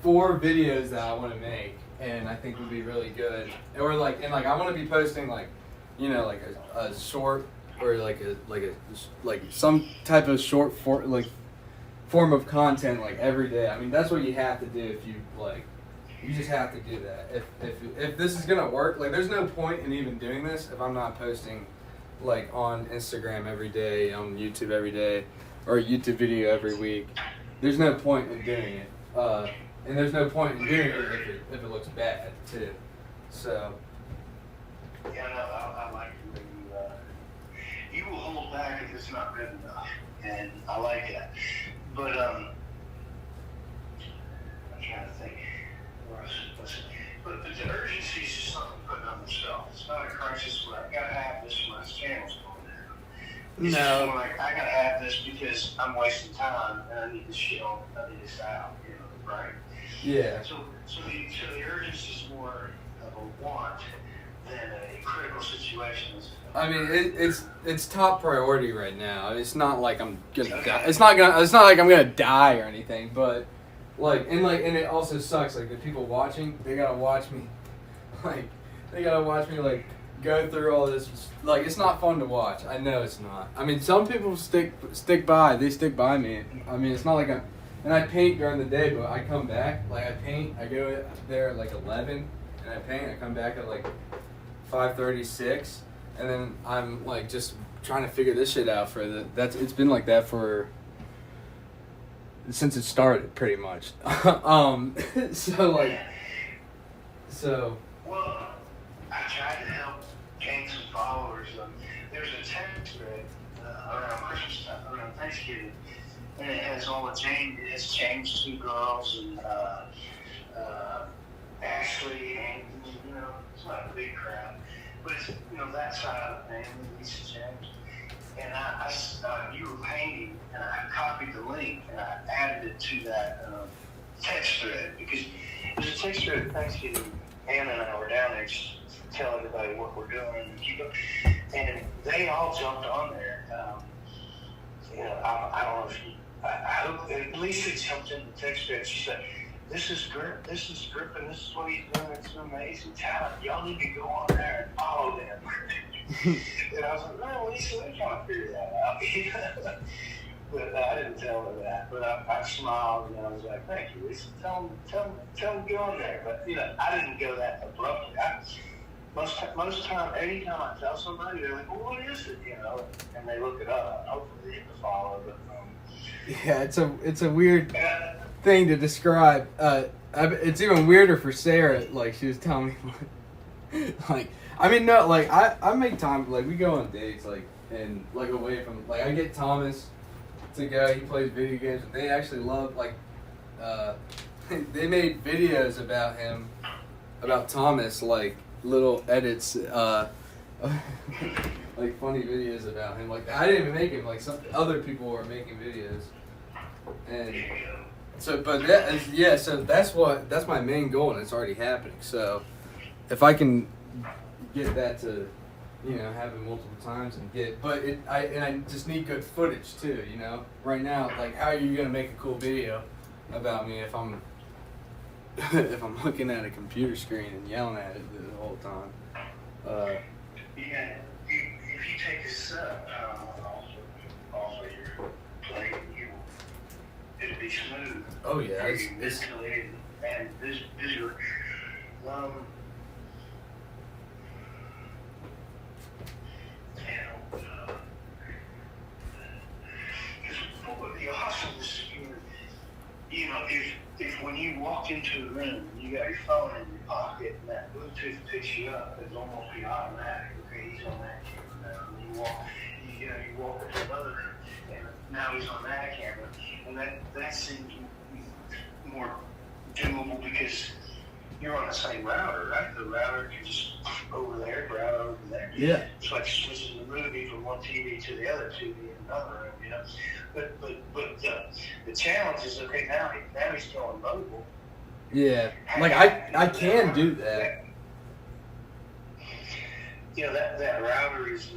4 videos that I want to make, and I think would be really good. Or like, and like, I want to be posting like, like a short or like some type of short form of content like every day. I mean, that's what you have to do if you like. You just have to do that. If this is gonna work, like, there's no point in even doing this if I'm not posting like on Instagram every day, on YouTube every day, or a YouTube video every week. There's no point in doing it, and there's no point in doing it if it looks bad too. So Yeah, no, I like the way you will hold back if it's not good enough, and I like that. But I'm trying to think. But the urgency is just something putting on themselves. It's not a crisis where I gotta have this when my channel's going down. It's just more like I gotta have this because I'm wasting time and I need this shit on. I need this out. Right? yeah, So the urgency is more of a want than a critical situation. I mean it's top priority right now. It's not like I'm gonna die. It's not like I'm gonna die or anything. But and it also sucks. Like the people watching, they gotta watch me. Like go through all this. Like it's not fun to watch. I know it's not. I mean some people stick by. They stick by me. I mean it's not like and I paint during the day, but I come back, like I paint, I go there at like 11, and I paint, I come back at like 5:36, and then I'm like just trying to figure this shit out it's been like that since it started, pretty much. Well, I tried to help gain some followers. There's a text thread around Christmas time, around Thanksgiving, and it has all the James 2 girls and Ashley, and it's not a big crowd, but it's that side of the family, Lisa James. And you were painting, and I copied the link and I added it to that text thread because there's a text thread at Thanksgiving. Anna and I were down there just telling everybody what we're doing and they all jumped on there. I don't know if I hope at least it jumped in the text thread. She said, this is Grip, and this is what he's doing. It's an amazing talent. Y'all need to go on there and follow them. And I was like, no, Lisa, we're trying to figure that out. But I didn't tell her that. But I smiled and I was like, thank you, Lisa. Tell them to go on there. But I didn't go that abruptly. Most time, anytime I tell somebody, they're like, well, what is it? And they look it up. Hopefully they hit the follow. But yeah, it's a weird thing to describe. It's even weirder for Sarah. Like she was telling me, like I mean no, like I make time. Like we go on dates, like and like away from like I get Thomas to go. He plays video games. And they actually love like they made videos about him, about Thomas, like little edits, like funny videos about him. Like I didn't even make him. Like some other people were making videos, and so but so that's my main goal, and it's already happening. So if I can get that to have it multiple times and but I just need good footage too, Right now, like, how are you gonna make a cool video about me if I'm if I'm looking at a computer screen and yelling at it the whole time? Yeah, if you take this up off of your plate, it'll be smooth. Oh yeah, It's mentally and visually. What would be awesome is, if when you walk into a room, you got your phone in your pocket and that Bluetooth picks you up, it's almost be automatic. Okay, he's on that camera now. And you walk into another room, and now he's on that camera, and that seems more doable because you're on the same router, right? The router can just over there, route over there. Yeah. It's like switching the movie from one TV to the other TV in another room, But the challenge is, okay, now he's going mobile. Yeah, like I can do that. That router is,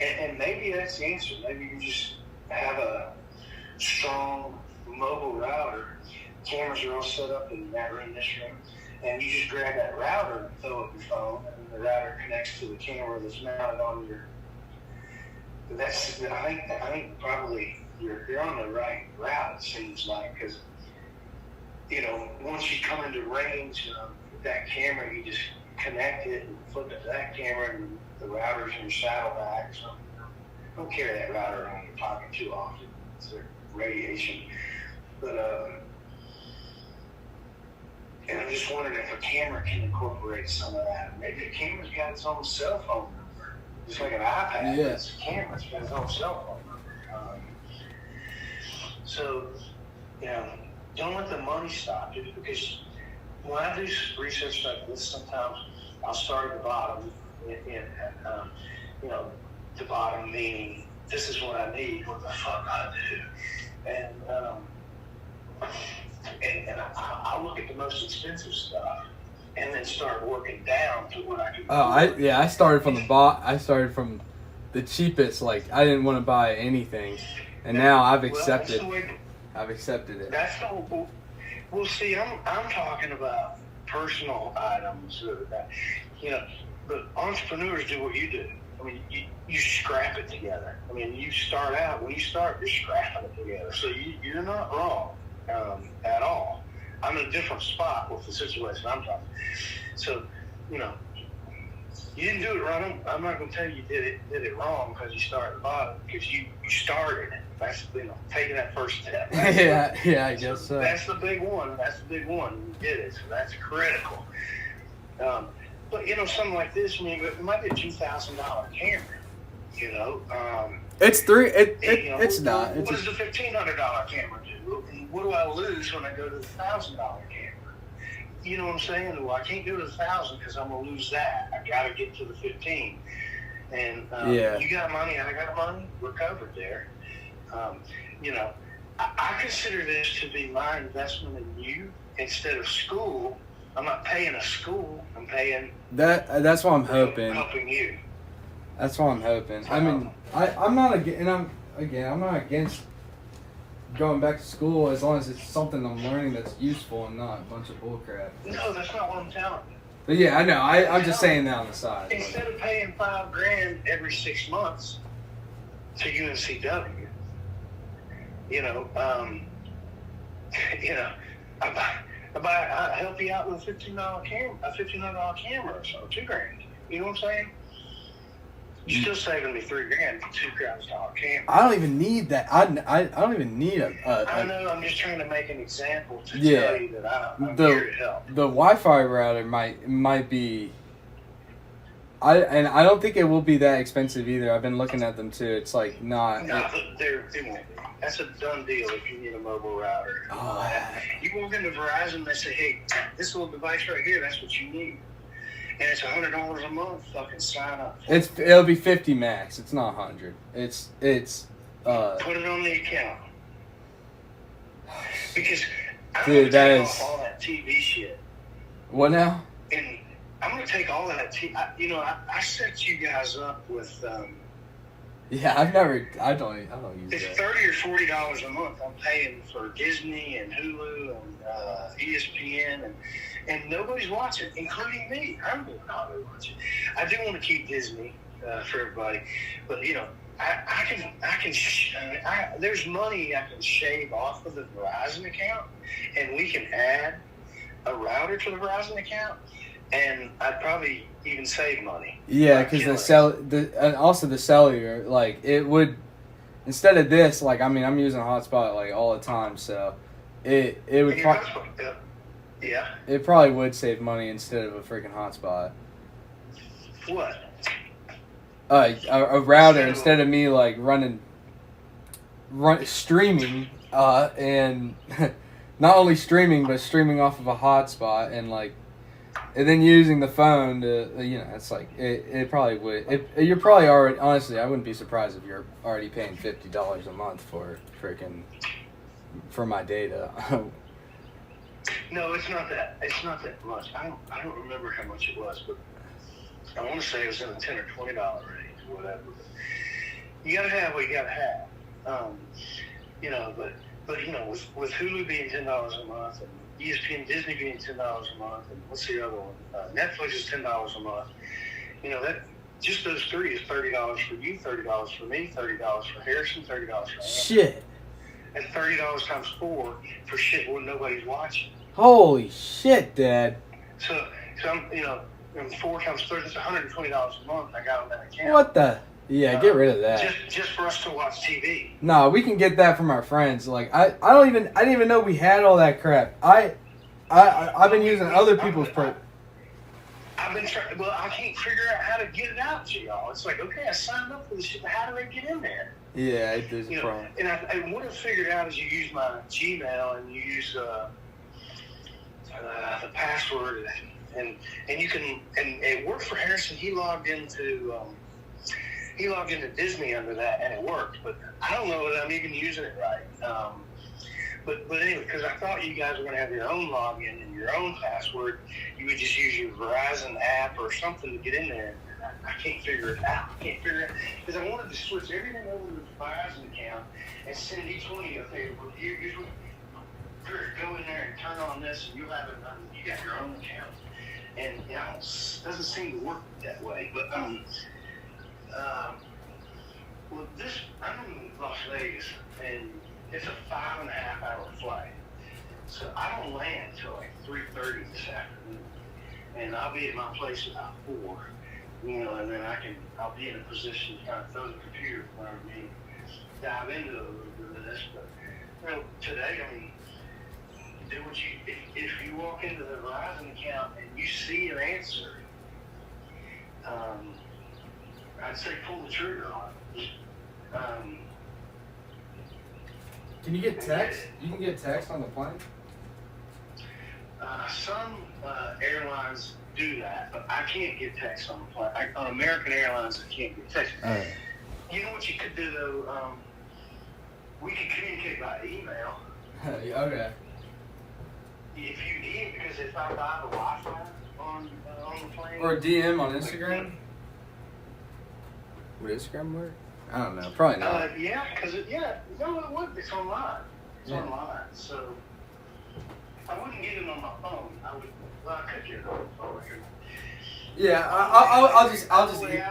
and maybe that's the answer. Maybe you just have a strong mobile router. Cameras are all set up in that room, this room, and you just grab that router and throw up your phone, and the router connects to the camera that's mounted on your. I think probably you're on the right route. It seems like, because once you come into range of that camera, you just connect it and flip it to that camera, and the router's in your saddlebag. So don't carry that router around in your pocket too often. It's radiation, but and I'm just wondering if a camera can incorporate some of that. Maybe the camera's got its own cell phone number. Just like an iPad, Yeah. It's a camera, it's got its own cell phone number. So, don't let the money stop you, because when I do research like this, sometimes I'll start at the bottom, the bottom meaning, this is what I need, what the fuck I do. And I'll look at the most expensive stuff and then start working down to what I can do. I started from I started from the cheapest. Like, I didn't want to buy anything, and now I've accepted. I've accepted it. That's all. Well, see, I'm talking about personal items. But entrepreneurs do what you do. I mean, you scrap it together. I mean, when you start, you're scrapping it together. So you're not wrong at all. I'm in a different spot with the situation I'm talking. So, you didn't do it wrong. I'm not going to tell you did it wrong because you started at the bottom, because you started it. That's taking that first step. I guess so. That's the big one. You did it, so that's critical. But something like this, I mean, it might be a $2,000 camera. It's three. It's not. What does the $1,500 camera do? And what do I lose when I go to the $1,000 camera? You know what I'm saying? Well, I can't go to the 1,000 because I'm gonna lose that. I got to get to the 15. And you got money, I got money. We're covered there. I consider this to be my investment in you instead of school. I'm not paying a school. I'm paying. That's what I'm hoping. Helping you. That's what I'm hoping. I mean, I'm not I'm not against going back to school as long as it's something I'm learning that's useful and not a bunch of bullcrap. No, that's not what I'm telling you. But yeah, I know. I'm just saying that on the side. Instead of paying $5,000 every 6 months to UNCW, I help you out with a $15 camera or so, $2,000. You know what I'm saying? You're still saving me $3,000 for $2,000 camera. I don't even need that. I don't even need a I know. I'm just trying to make an example to tell you that I'm here to help. The Wi-Fi router might be. I don't think it will be that expensive either. I've been looking at them too. It's like not. No, they won't be. That's a done deal if you need a mobile router. You walk into Verizon, they say, "Hey, this little device right here, that's what you need." And it's $100 a month. Fucking sign up. It'll be 50 max. It's not 100. It's. Put it on the account. Because dude, that is all that TV shit. what now? And I'm gonna take all that. I set you guys up with. Yeah, I don't use It's that. $30 or $40 a month. I'm paying for Disney and Hulu and ESPN, and nobody's watching, including me. I'm going to watch it. I do want to keep Disney for everybody, but there's money I can shave off of the Verizon account, and we can add a router to the Verizon account, and I'd probably even save money. Yeah, because and also the cellular, like it would, instead of this, like I mean, I'm using a hotspot like all the time, so it would Yeah. it probably would save money instead of a freaking hotspot. What? A router instead of me like streaming, and not only streaming but streaming off of a hotspot and like. And then using the phone to, it's like, it probably would. You're probably already, honestly, I wouldn't be surprised if you're already paying $50 a month for my data. No, it's not that. It's not that much. I don't remember how much it was, but I want to say it was in the $10 or $20 range or whatever. You gotta have what you gotta have. With Hulu being $10 a month and ESPN, Disney being $10 a month, and what's the other one? Netflix is $10 a month. That just those three is $30 for you, $30 for me, $30 for Harrison, $30 for Andy. Shit. And $30 times 4 for shit when nobody's watching. Holy shit, Dad. So I'm, 4 times 30, it's $120 a month I got on that account. What the? Yeah, get rid of that. Just for us to watch TV. No, we can get that from our friends. Like I didn't even know we had all that crap. I've been using other people's I've been trying. Well, I can't figure out how to get it out to y'all. It's like, okay, I signed up for this shit, but how do I get in there? Yeah, there's a problem. And what I figured out is you use my Gmail and you use the password, and you can, and it worked for Harrison. He logged into Disney under that, and it worked. But I don't know that I'm even using it right. But anyway, because I thought you guys were going to have your own login and your own password. You would just use your Verizon app or something to get in there. I can't figure it out. Because I wanted to switch everything over to the Verizon account and send each one of you, okay, well, here's what, go in there and turn on this, and you'll have it. You got your own account. And it doesn't seem to work that way. But I'm in Las Vegas, and it's a 5.5-hour flight. So I don't land until like 3:30 this afternoon. And I'll be at my place about 4, and then I'll be in a position to kind of throw the computer in front of me, dive into a little bit of this. But, today, I mean, do what if you walk into the Verizon account and you see an answer, I'd say pull the trigger on it. Can you get text? You can get text on the plane? Some airlines do that, but I can't get text on the plane. On American Airlines, I can't get text. All right. You know what you could do, though? We could communicate by email. Okay. Because if I buy the Wi-Fi on the plane. Or DM on Instagram? Would Instagram work? I don't know. Probably not. Yeah, because it would. It's online. It's online. So I wouldn't get it on my phone. I could get it on my phone. Yeah, I'll just. On the way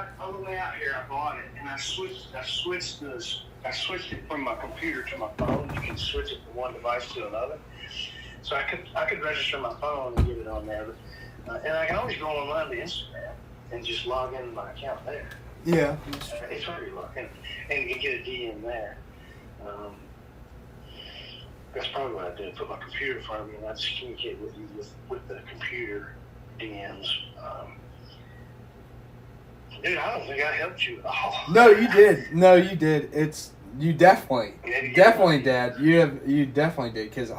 out here, I bought it, and I switched it from my computer to my phone. You can switch it from one device to another. So I could register my phone and get it on there, and I can always go online to Instagram and just log into my account there. Yeah. It's already logged in, and you can get a DM there. That's probably what I did. Put my computer in front of me, and I just communicate with you with the computer DMs. Dude, I don't think I helped you at all. No, you did. It's you definitely, Dad. You definitely did because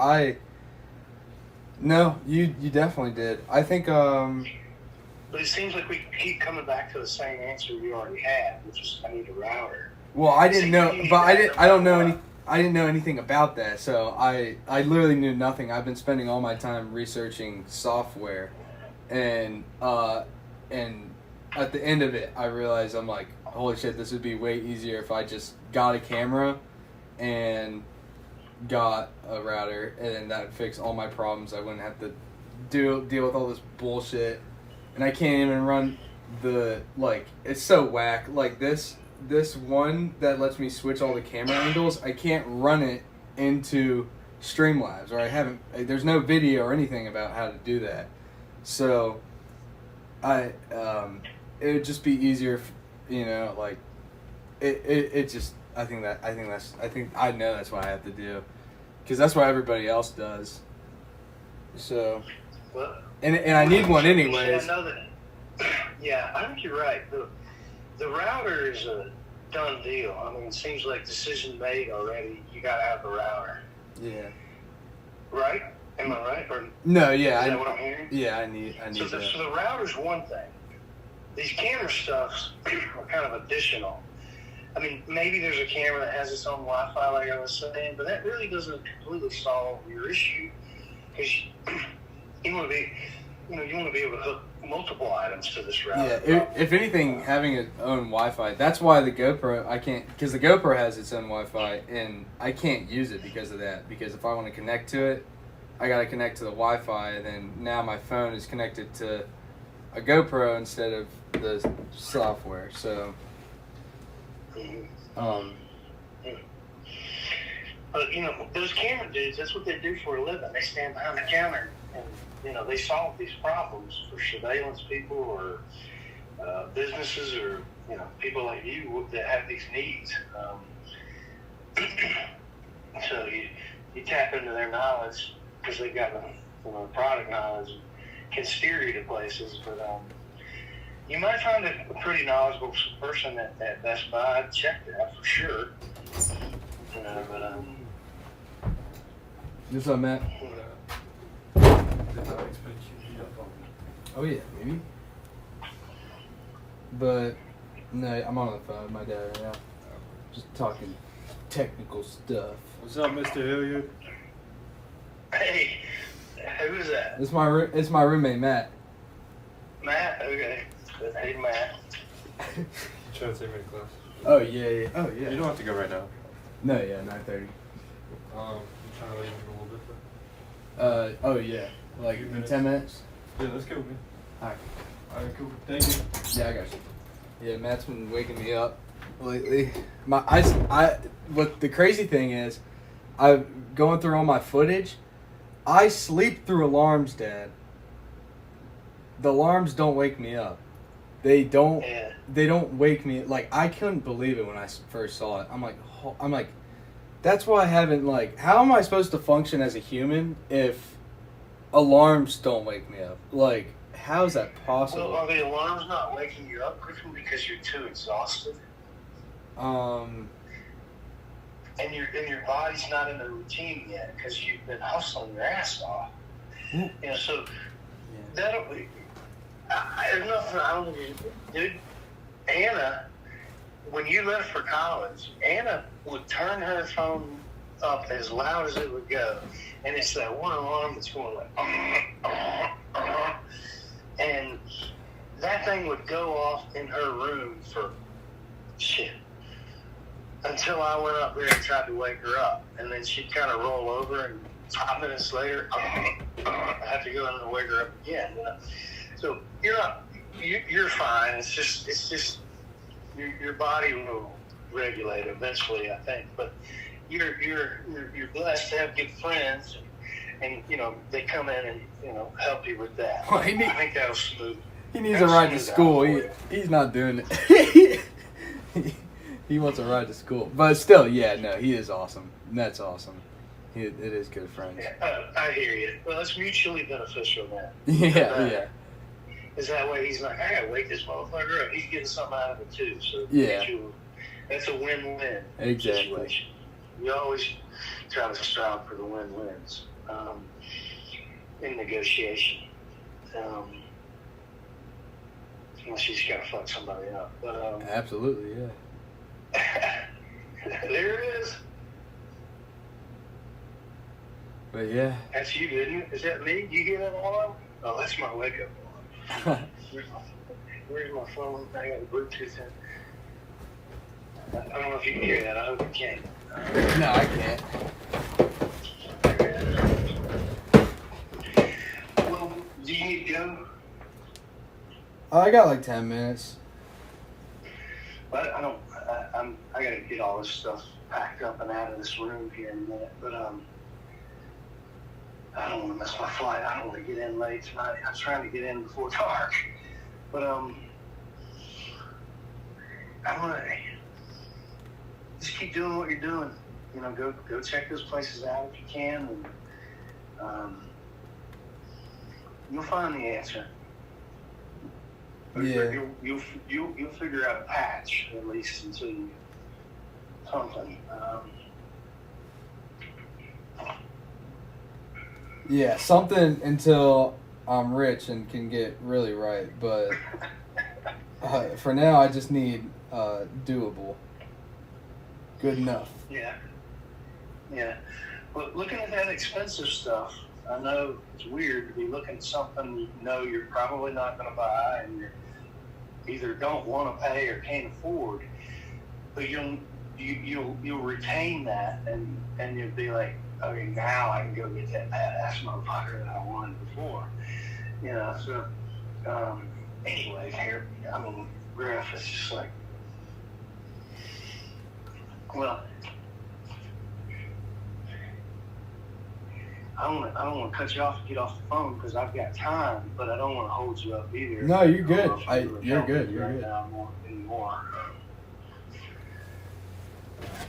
you definitely did. I think. But it seems like we keep coming back to the same answer we already had, which is I need a router. Well, I didn't know, but I don't know any. I didn't know anything about that, so I literally knew nothing. I've been spending all my time researching software, and at the end of it, I realized I'm like, holy shit, this would be way easier if I just got a camera and got a router, and then that would fix all my problems. I wouldn't have to deal with all this bullshit, and I can't even run the, like, it's so whack. Like this one that lets me switch all the camera angles, I can't run it into Streamlabs, or I haven't, there's no video or anything about how to do that. So it would just be easier if, you know, like it just, I know that's what I have to do, because that's what everybody else does. So, Well, and I need one I anyways. know that. Yeah, I think you're right. The router is a done deal. I mean, it seems like decision made already. You got to have the router, Yeah. right? Am I right? Or No, yeah. is that what I'm hearing? Yeah, I need So that. the router's one thing. These camera stuffs are kind of additional. I mean, maybe there's a camera that has its own Wi-Fi, like I was saying, but that really doesn't completely solve your issue, because you want to be able to hook multiple items to this router. Yeah, if anything, having its own Wi-Fi. That's why the GoPro, I can't, because the GoPro has its own Wi-Fi, and I can't use it because of that. Because if I want to connect to it, I got to connect to the Wi-Fi, and then now my phone is connected to a GoPro instead of the software. So, But, you know, those camera dudes, that's what they do for a living. They stand behind the counter and, you know, they solve these problems for surveillance people or businesses or, you know, people like you that have these needs. So you tap into their knowledge because they've got the, you know, product knowledge and can steer you to places. But you might find a pretty knowledgeable person at Best Buy. I'd check that for sure. You know, but what's up, Matt? Oh yeah, maybe. But no, I'm on the phone with my dad right now. Just talking technical stuff. What's up, Mr. Hilliard? hey, who's that? It's my roommate Matt. Matt? Okay. Hey, Matt. Trying to take me to class. Oh yeah. Oh yeah. You don't have to go right now. No, yeah, 9:30. I'm trying to leave in a little bit. Oh yeah, like Few in minutes. 10 minutes. Yeah, let's go, man. Alright. Alright, cool. Thank you. Yeah, I got you. Yeah, Matt's been waking me up lately. What the crazy thing is, I'm going through all my footage. I sleep through alarms, Dad. The alarms don't wake me up. They don't. Yeah. They don't wake me. Like, I couldn't believe it when I first saw it. I'm like, that's why I haven't, like, how am I supposed to function as a human if alarms don't wake me up? Like, how is that possible? Well, are the alarms not waking you up quickly because you're too exhausted? And your body's not in the routine yet because you've been hustling your ass off. You know, so that'll be. There's nothing I don't do. Dude, Anna, when you left for college, Anna would turn her phone up as loud as it would go, and it's that one alarm that's going like, and that thing would go off in her room for shit until I went up there and tried to wake her up, and then she'd kind of roll over, and 5 minutes later, I have to go in and wake her up again. You know? So you're fine. It's just your body will regulate eventually, I think. But you're blessed to have good friends, and you know they come in and you know help you with that. Well, I think that'll smooth. He needs a ride to school. He's not doing it. He wants a ride to school. But still, yeah, no, he is awesome. That's awesome. It is good friends. Yeah, I hear you. Well, it's mutually beneficial, man. Yeah. Is that way he's like, I gotta wake this motherfucker up. He's getting something out of it too. So Yeah. that's a win-win Exactly. situation. You always try to strive for the win-wins in negotiation. Unless you just gotta fuck somebody up. But Absolutely, yeah. there it is. But yeah. That's you, isn't it? Is that me? You hear that alarm? Oh, that's my wake-up alarm. Where's my phone? I got the Bluetooth in. I don't know if you can hear that. I hope you can. No, I can't. Well, do you need to go? I got like 10 minutes. But I don't. I gotta get all this stuff packed up and out of this room here in a minute. But I don't want to miss my flight. I don't want to get in late tonight. I'm trying to get in before dark. But I want to just keep doing what you're doing. You know, go check those places out if you can, and you'll find the answer. Yeah. You'll figure out a patch at least until you something. Yeah, something until I'm rich and can get really right. But for now, I just need doable. Good enough. Yeah. But looking at that expensive stuff, I know it's weird to be looking at something you know you're probably not going to buy and you either don't want to pay or can't afford. But you'll retain that and you'll be like, okay, now I can go get that badass motherfucker that I wanted before. You know, so anyway, here, I mean, Griff, it's just like, well, I don't want to cut you off and get off the phone because I've got time, but I don't want to hold you up either. No, you're good. You're good. Anymore.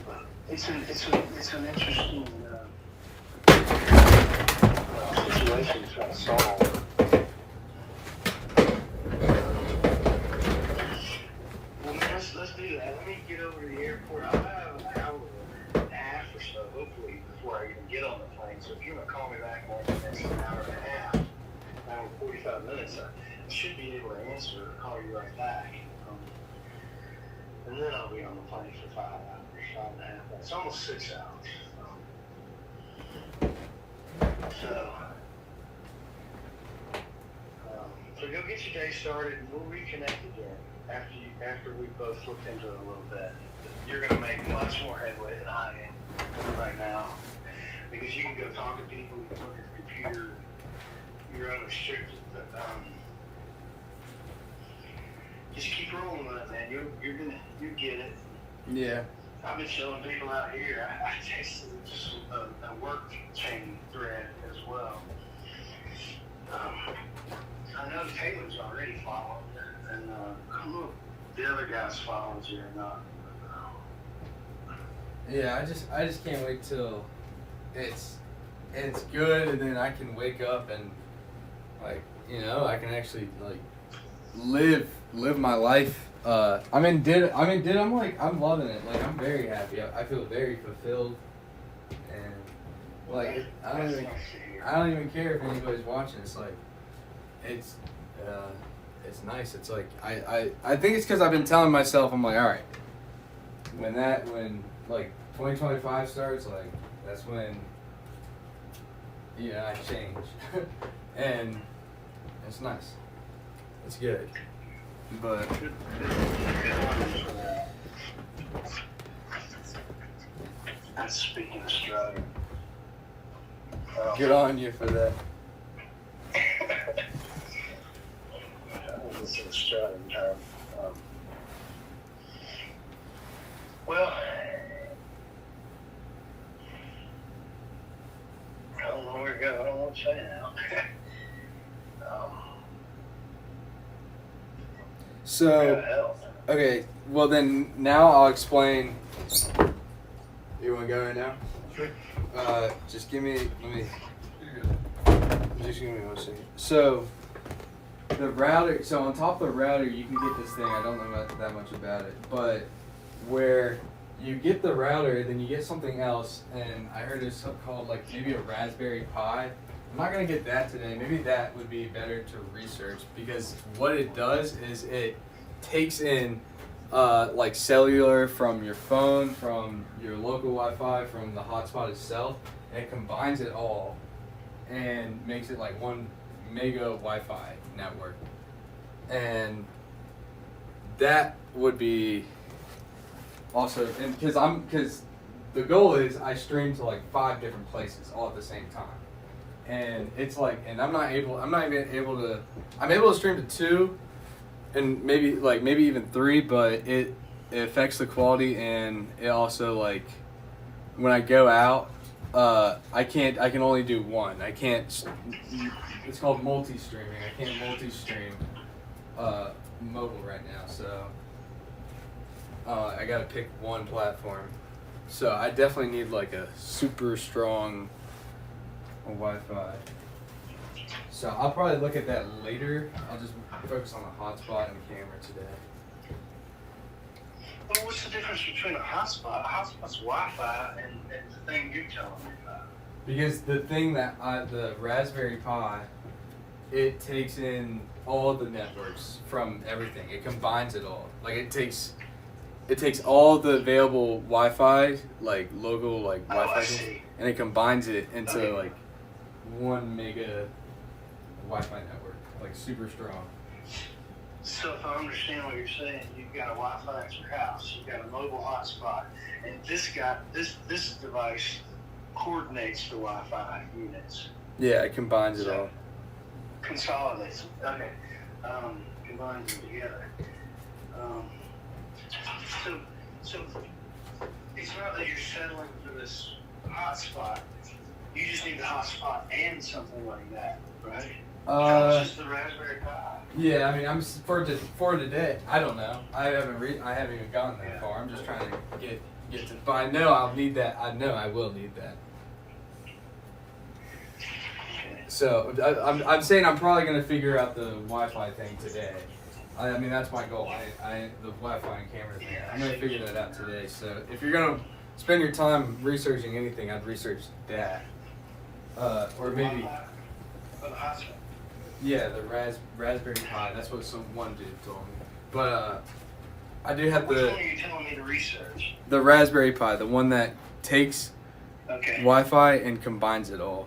But it's an interesting situation to try to solve. Well, let's do that. Let me get over to the airport. I'll have an hour and a half or so, hopefully, before I even get on the plane. So if you want to call me back in the next hour and a half, hour and 45 minutes, I should be able to answer or call you right back. And then I'll be on the plane for 5 hours, 5.5 hours. It's almost 6 hours. So go get your day started, and we'll reconnect again after we both looked into it a little bit. You're going to make much more headway than I am right now, because you can go talk to people, you can look at the computer, you're unrestricted. But just keep rolling with it, man. You get it. Yeah. I've been showing people out here. I texted just a work chain thread as well. I know Taylor's already followed, and I don't know if the other guys followed you or not. Yeah, I just can't wait till it's good, and then I can wake up and I can actually live my life. I'm loving it. Like, I'm very happy. I feel very fulfilled, and I don't even care if anybody's watching. It's like it's nice. It's like I think it's because I've been telling myself, I'm like, all right, when 2025 starts, like, that's when I change. And it's nice. It's good. But And speaking of strutting, good on you for that. this is strutting term. Well, I don't know where to go. I don't know what to say now. So, okay, well then, now I'll explain. You want to go right now? Sure. Just give me 1 second. So, the router, so on top of the router, you can get this thing, I don't know that much about it, but where you get the router, then you get something else, and I heard it's called, maybe a Raspberry Pi. I'm not going to get that today. Maybe that would be better to research, because what it does is it takes in cellular from your phone, from your local Wi-Fi, from the hotspot itself, and it combines it all and makes it like 1 mega Wi-Fi network. and that would be also, and because the goal is I stream to like 5 different places all at the same time, and it's like, and I'm not even able to. I'm able to stream to 2, and maybe even 3, but it affects the quality, and it also, like, when I go out, I can only do 1. I can't. It's called multi-streaming. I can't multi-stream mobile right now, so I gotta pick one platform. So I definitely need like a super strong Wi-Fi. So I'll probably look at that later. I'll just focus on the hotspot and the camera today. Well, what's the difference between a hotspot? A hotspot's Wi-Fi and the thing you're telling me about. Because the thing that the Raspberry Pi, it takes in all the networks from everything. It combines it all. Like it takes all the available Wi-Fi, like local like I Wi-Fi, see. and it combines it into Okay. like 1 mega Wi-Fi network, like super strong. So if I understand what you're saying, you've got a Wi-Fi at your house, you've got a mobile hotspot, and this device coordinates the Wi-Fi units, Yeah, it combines it So- all. consolidates them. Okay, combines them together. So it's not that you're settling for this hotspot. You just need the hotspot and something like that, right? How much is the Raspberry Pi? Yeah, I mean, for today. I don't know. I haven't even gotten that far. I'm just trying to get to. But I know I'll need that. I know I will need that. So I'm saying I'm probably gonna figure out the Wi-Fi thing today. I mean that's my goal. The Wi-Fi and camera thing. I'm gonna figure that out today. So if you're gonna spend your time researching anything, I'd research that. Or maybe. For the hotspot. Yeah, the Raspberry Pi. That's what one dude told me. But I do have Which one are you telling me to research? the Raspberry Pi, the one that takes Okay. Wi-Fi and combines it all.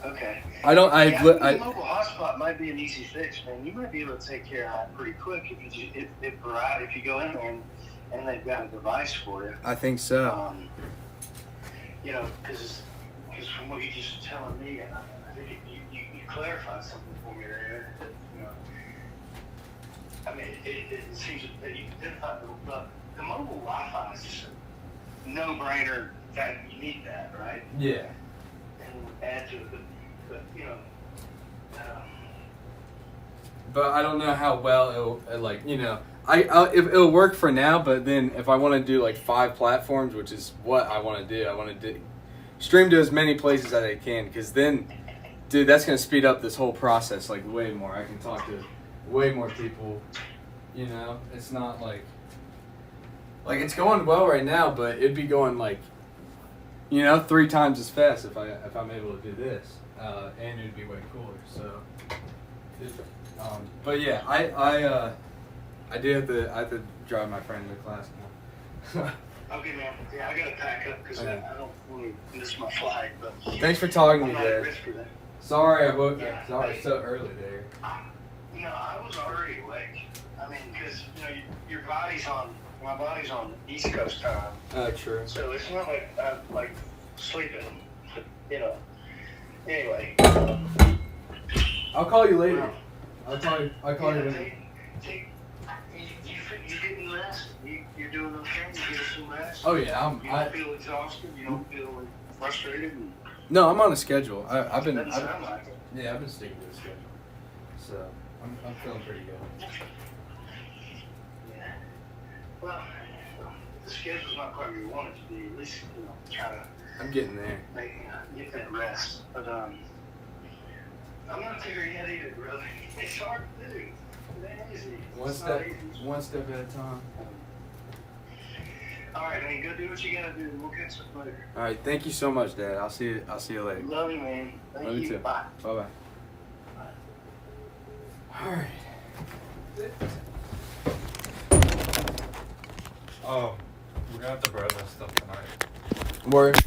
Okay. I don't. The mobile hotspot might be an easy fix, man. You might be able to take care of that pretty quick if you go in there and they've got a device for you. I think so. Because from what you just telling me, I think you clarified something for me there. I mean, it seems that you identified the mobile Wi-Fi is just a no-brainer that you need that, right? Yeah. And add to it, but But I don't know how well it'll work for now. But then if I want to do like 5 platforms, which is what I want to do, I want to stream to as many places as I can. Because then, dude, that's gonna speed up this whole process like way more. I can talk to way more people. It's not like it's going well right now, but it'd be going like 3 times as fast if I'm able to do this, and it'd be way cooler. So. But yeah, I do have to drive my friend to class now. Okay, man. Yeah, I gotta pack up because Okay. I don't want to miss my flight. But Thanks for talking to I'm me, not at Dad. risk for that. Sorry I woke Yeah. up. Sorry so early there. No, I was already awake. I mean, because my body's on East Coast time, True. so it's not like I'm like sleeping. Anyway. I'll call you later. I'll call you later. You getting rest? You're doing okay? You getting some rest? Oh yeah, You don't feel exhausted? You don't feel frustrated? No, I'm on a schedule. I've been Doesn't sound like it. yeah, I've been sticking to the schedule. So I'm feeling pretty good. Yeah. Well, the schedule's not quite where you want it to be. At least, try to I'm getting there. get that rest. But I'm not there yet either, brother. It's hard to do. It ain't easy. It's not easy. One step at a time. All right, man. Go do what you gotta do. We'll catch up later. All right, thank you so much, Dad. I'll see you later. Love you, man. Thank Love you you. too. Bye. Bye bye. All right. We're gonna have to burn this stuff tonight. Word.